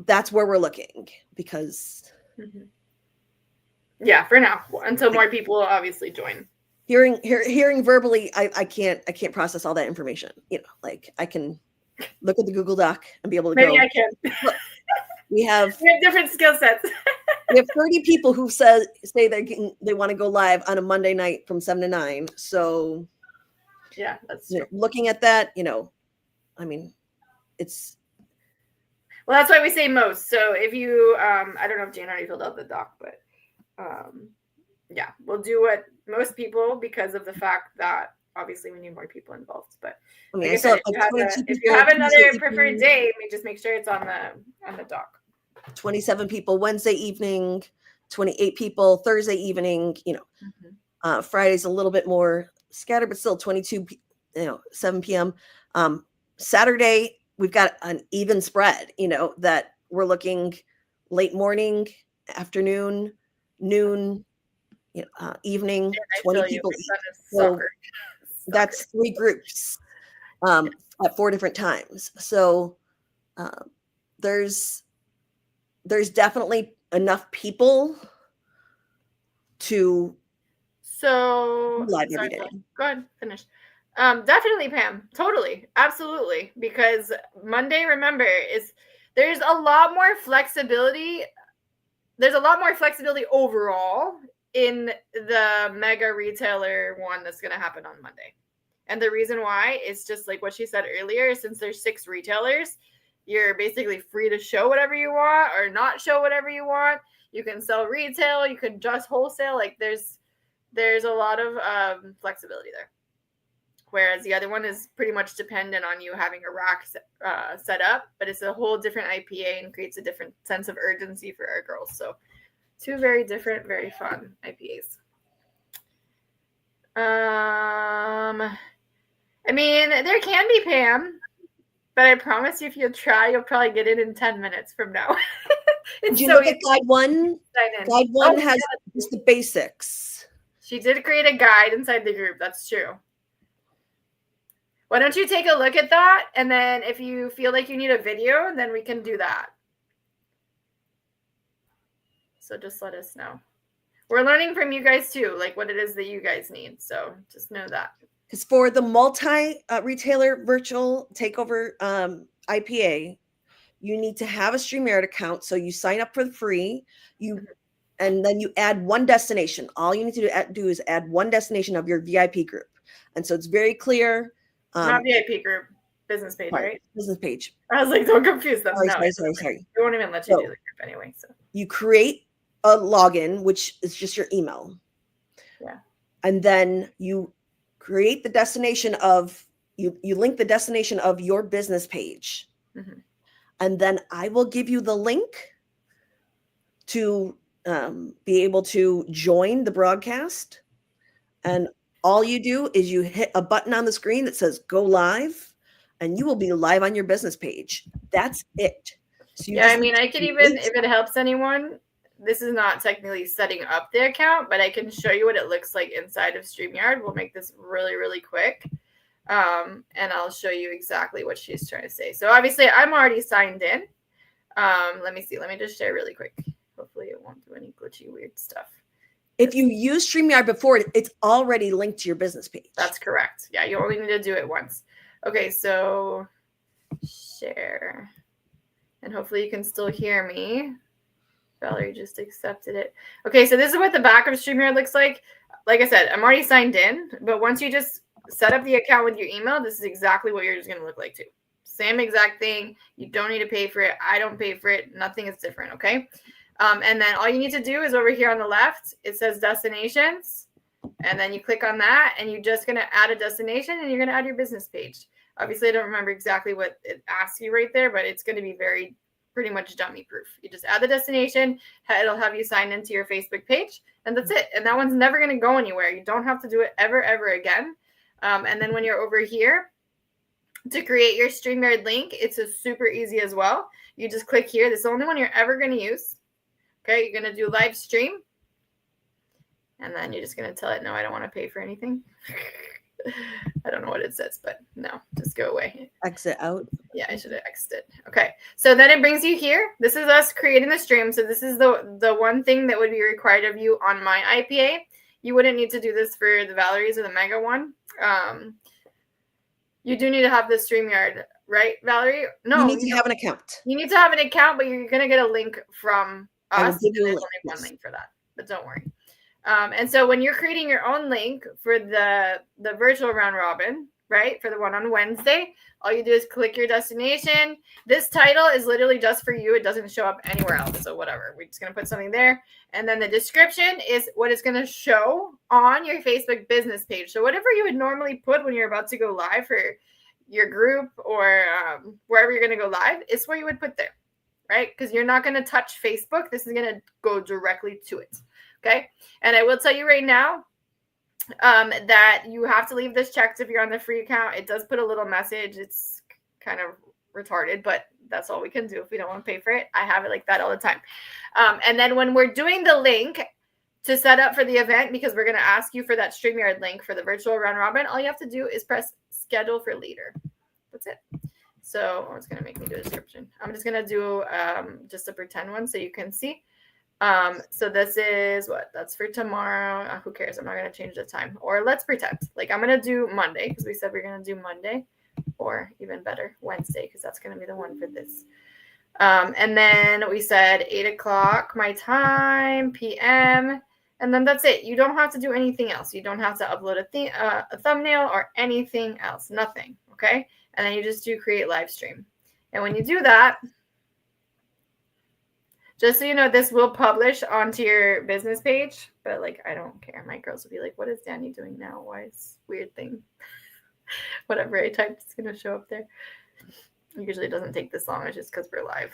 that's where we're looking, because yeah, for now, until more people will obviously join. Hearing verbally, I can't process all that information. Like I can look at the Google Doc and be able to Maybe go. I can. Look, we have different skill sets. We have 30 people who say they want to go live on a Monday night from 7 to 9. So yeah, that's true. Looking at that, I mean, it's. Well, that's why we say most. So if you, I don't know if Jane already filled out the doc, but yeah, we'll do what most people, because of the fact that obviously we need more people involved. But I mean, if you have another preferred day, just make sure it's on the doc. 27 people Wednesday evening, 28 people Thursday evening. Friday's a little bit more scattered, but still 22. 7 p.m. Saturday we've got an even spread. That we're looking late morning, afternoon, noon, evening. 20 people. So that's 3 groups at 4 different times. So there's definitely enough people to live every day. Go ahead, finish. Definitely, Pam. Totally. Absolutely. Because Monday, remember, there's a lot more flexibility. There's a lot more flexibility overall in the mega retailer one that's going to happen on Monday. And the reason why is just like what she said earlier, since there's 6 retailers, you're basically free to show whatever you want or not show whatever you want. You can sell retail, you can just wholesale. Like there's a lot of flexibility there. Whereas the other one is pretty much dependent on you having a rack set up, but it's a whole different IPA and creates a different sense of urgency for our girls. So 2 very different, very fun IPAs. I mean, there can be, Pam, but I promise you, if you try, you'll probably get it in 10 minutes from now. Did you look at Guide 1? Guide 1 has just the basics. She did create a guide inside the group. That's true. Why don't you take a look at that? And then if you feel like you need a video, then we can do that. So just let us know. We're learning from you guys too, like what it is that you guys need. So just know that. Because for the multi-retailer virtual takeover IPA, you need to have a StreamYard account. So you sign up for the free, and then you add one destination. All you need to do is add one destination of your VIP group. And so it's very clear. Not VIP group, business page, right? Business page. I was like, don't confuse them. Sorry. They won't even let you do the group anyway. So you create a login, which is just your email. Yeah. And then you create the destination of you link the destination of your business page. Mm-hmm. And then I will give you the link to be able to join the broadcast. And all you do is you hit a button on the screen that says go live, and you will be live on your business page. That's it. So I mean, I could even, if it helps anyone, this is not technically setting up the account, but I can show you what it looks like inside of StreamYard. We'll make this really, really quick. And I'll show you exactly what she's trying to say. So obviously I'm already signed in. Let me see. Let me just share really quick. Hopefully it won't do any glitchy, weird stuff. If you use StreamYard before, it's already linked to your business page. That's correct. Yeah, you only need to do it once. Okay, so share. And hopefully you can still hear me. Valerie just accepted it. Okay, so this is what the back of StreamYard looks like. Like I said, I'm already signed in, but once you just set up the account with your email, this is exactly what you're just going to look like too. Same exact thing. You don't need to pay for it. I don't pay for it. Nothing is different, okay? And then all you need to do is over here on the left, it says destinations. And then you click on that and you're just going to add a destination and you're going to add your business page. Obviously, I don't remember exactly what it asks you right there, but it's going to be pretty much dummy proof. You just add the destination, it'll have you sign into your Facebook page, and that's it. And that one's never going to go anywhere. You don't have to do it ever again. And then when you're over here to create your StreamYard link, it's super easy as well. You just click here. This is the only one you're ever going to use. Okay, you're going to do live stream. And then you're just going to tell it, no, I don't want to pay for anything. I don't know what it says, but no, just go away. Exit out. Yeah, I should have exited. Okay, so then it brings you here. This is us creating the stream. So this is the one thing that would be required of you on my IPA. You wouldn't need to do this for the Valerie's or the Mega one. You do need to have the StreamYard, right, Valerie? No, you need to have an account. You need to have an account, but you're going to get a link from us. There's only one link for that, but don't worry. And so when you're creating your own link for the virtual round robin, right, for the one on Wednesday, all you do is click your destination. This title is literally just for you. It doesn't show up anywhere else. So whatever, we're just going to put something there. And then the description is what it's going to show on your Facebook business page. So whatever you would normally put when you're about to go live for your group or wherever you're going to go live is what you would put there, right? Because you're not going to touch Facebook. This is going to go directly to it. Okay. And I will tell you right now that you have to leave this checked if you're on the free account. It does put a little message. It's kind of retarded, but that's all we can do if we don't want to pay for it. I have it like that all the time. And then when we're doing the link to set up for the event, because we're going to ask you for that StreamYard link for the virtual round robin, all you have to do is press schedule for leader. That's it. So it's going to make me do a description. I'm just going to do just a pretend one so you can see. So this is what? That's for tomorrow. Who cares? I'm not going to change the time. Or let's pretend. Like I'm going to do Monday because we said we're going to do Monday. Or even better, Wednesday, because that's going to be the one for this. And then we said 8 o'clock my time, PM. And then that's it. You don't have to do anything else. You don't have to upload a thumbnail or anything else. Nothing. Okay? And then you just do create live stream. And when you do that, just so you know, this will publish onto your business page, but like, I don't care. My girls will be like, what is Dani doing now? Why is weird thing? Whatever I typed, it's going to show up there. It usually doesn't take this long. It's just because we're live.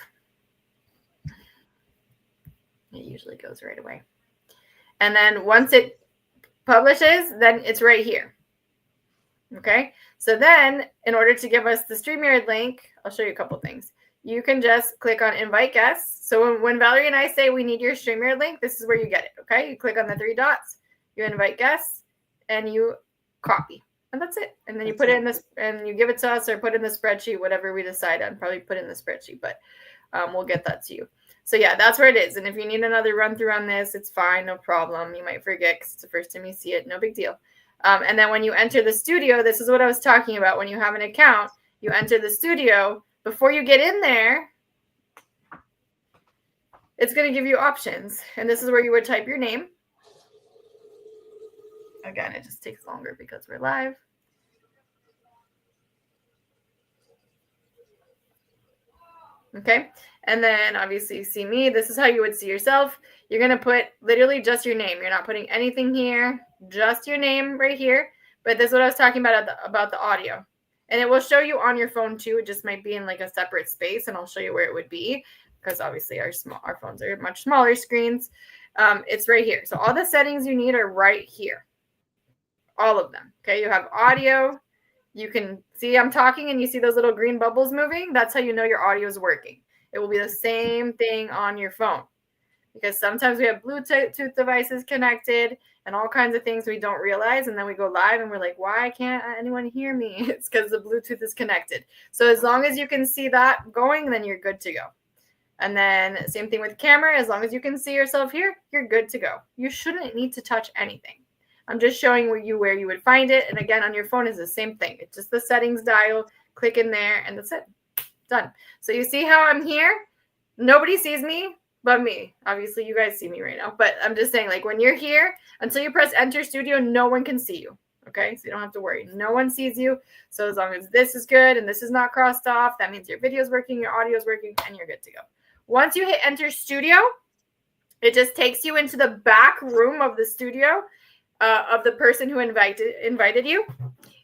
It usually goes right away. And then once it publishes, then it's right here. Okay. So then in order to give us the StreamYard link, I'll show you a couple things. You can just click on invite guests. So when Valerie and I say we need your StreamYard link, this is where you get it. Okay. You click on the 3 dots, you invite guests, and you copy. And that's it. And then you put it in this, and you give it to us or put in the spreadsheet, whatever we decide on. Probably put in the spreadsheet, but we'll get that to you. So yeah, that's where it is. And if you need another run through on this, it's fine, no problem. You might forget because it's the first time you see it, no big deal. And then when you enter the studio, this is what I was talking about. When you have an account, you enter the studio. Before you get in there, it's going to give you options. And this is where you would type your name. Again, it just takes longer because we're live. Okay. And then obviously you see me. This is how you would see yourself. You're going to put literally just your name. You're not putting anything here, just your name right here. But this is what I was talking about the audio. And it will show you on your phone too. It just might be in like a separate space, and I'll show you where it would be because obviously our phones are much smaller screens. It's right here. So all the settings you need are right here. All of them. Okay. You have audio. You can see I'm talking and you see those little green bubbles moving. That's how you know your audio is working. It will be the same thing on your phone because sometimes we have Bluetooth devices connected and all kinds of things we don't realize. And then we go live and we're like, why can't anyone hear me? It's because the Bluetooth is connected. So as long as you can see that going, then you're good to go. And then same thing with camera. As long as you can see yourself here, you're good to go. You shouldn't need to touch anything. I'm just showing you where you would find it. And again, on your phone is the same thing. It's just the settings dial. Click in there and that's it. Done. So you see how I'm here? Nobody sees me but me. Obviously, you guys see me right now. But I'm just saying, like, when you're here, until you press enter studio, no one can see you. Okay? So you don't have to worry. No one sees you. So as long as this is good and this is not crossed off, that means your video is working, your audio is working, and you're good to go. Once you hit enter studio, it just takes you into the back room of the studio of the person who invited you.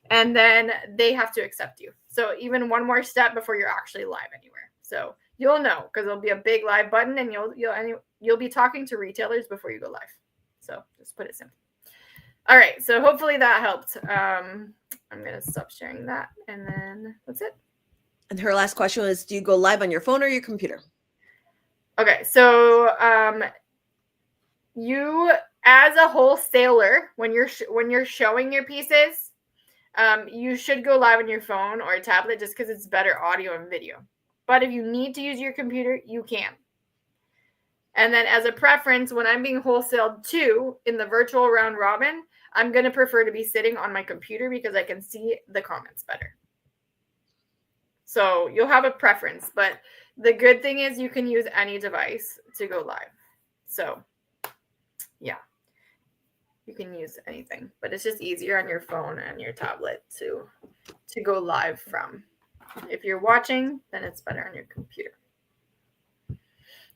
And then they have to accept you. So even one more step before you're actually live anywhere. So you'll know because there'll be a big live button, and you'll be talking to retailers before you go live. So just put it simple. All right. So hopefully that helped. I'm gonna stop sharing that, and then that's it. And her last question was, do you go live on your phone or your computer? Okay. So you, as a wholesaler, when you're showing your pieces, you should go live on your phone or a tablet just because it's better audio and video. But if you need to use your computer, you can. And then as a preference, when I'm being wholesaled too in the virtual round robin, I'm going to prefer to be sitting on my computer because I can see the comments better. So you'll have a preference, but the good thing is you can use any device to go live. So yeah, you can use anything, but it's just easier on your phone and your tablet to go live from. If you're watching, then it's better on your computer.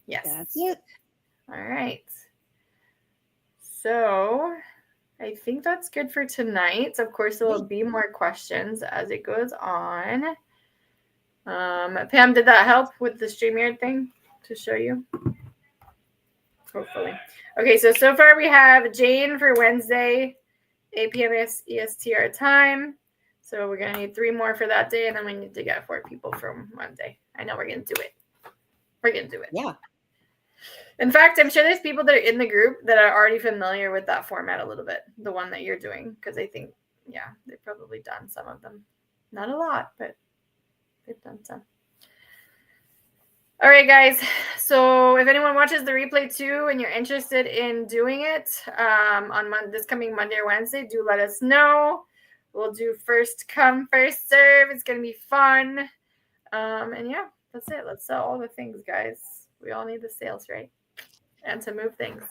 Yes. That's it. All right. So I think that's good for tonight. Of course, there will be more questions as it goes on. Pam, did that help with the StreamYard thing to show you? Hopefully. Okay, so far we have Jane for Wednesday, 8 p.m. EST our time. So we're going to need 3 more for that day, and then we need to get 4 people from Monday. I know we're going to do it. We're going to do it. Yeah. In fact, I'm sure there's people that are in the group that are already familiar with that format a little bit, the one that you're doing, because I think, yeah, they've probably done some of them. Not a lot, but they've done some. All right, guys. So if anyone watches the replay too and you're interested in doing it on this coming Monday or Wednesday, do let us know. We'll do first come, first serve. It's going to be fun. And yeah, that's it. Let's sell all the things, guys. We all need the sales, right? And to move things.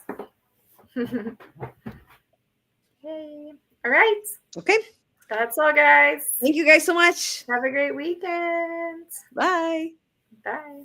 Okay. All right. Okay. That's all, guys. Thank you guys so much. Have a great weekend. Bye. Bye.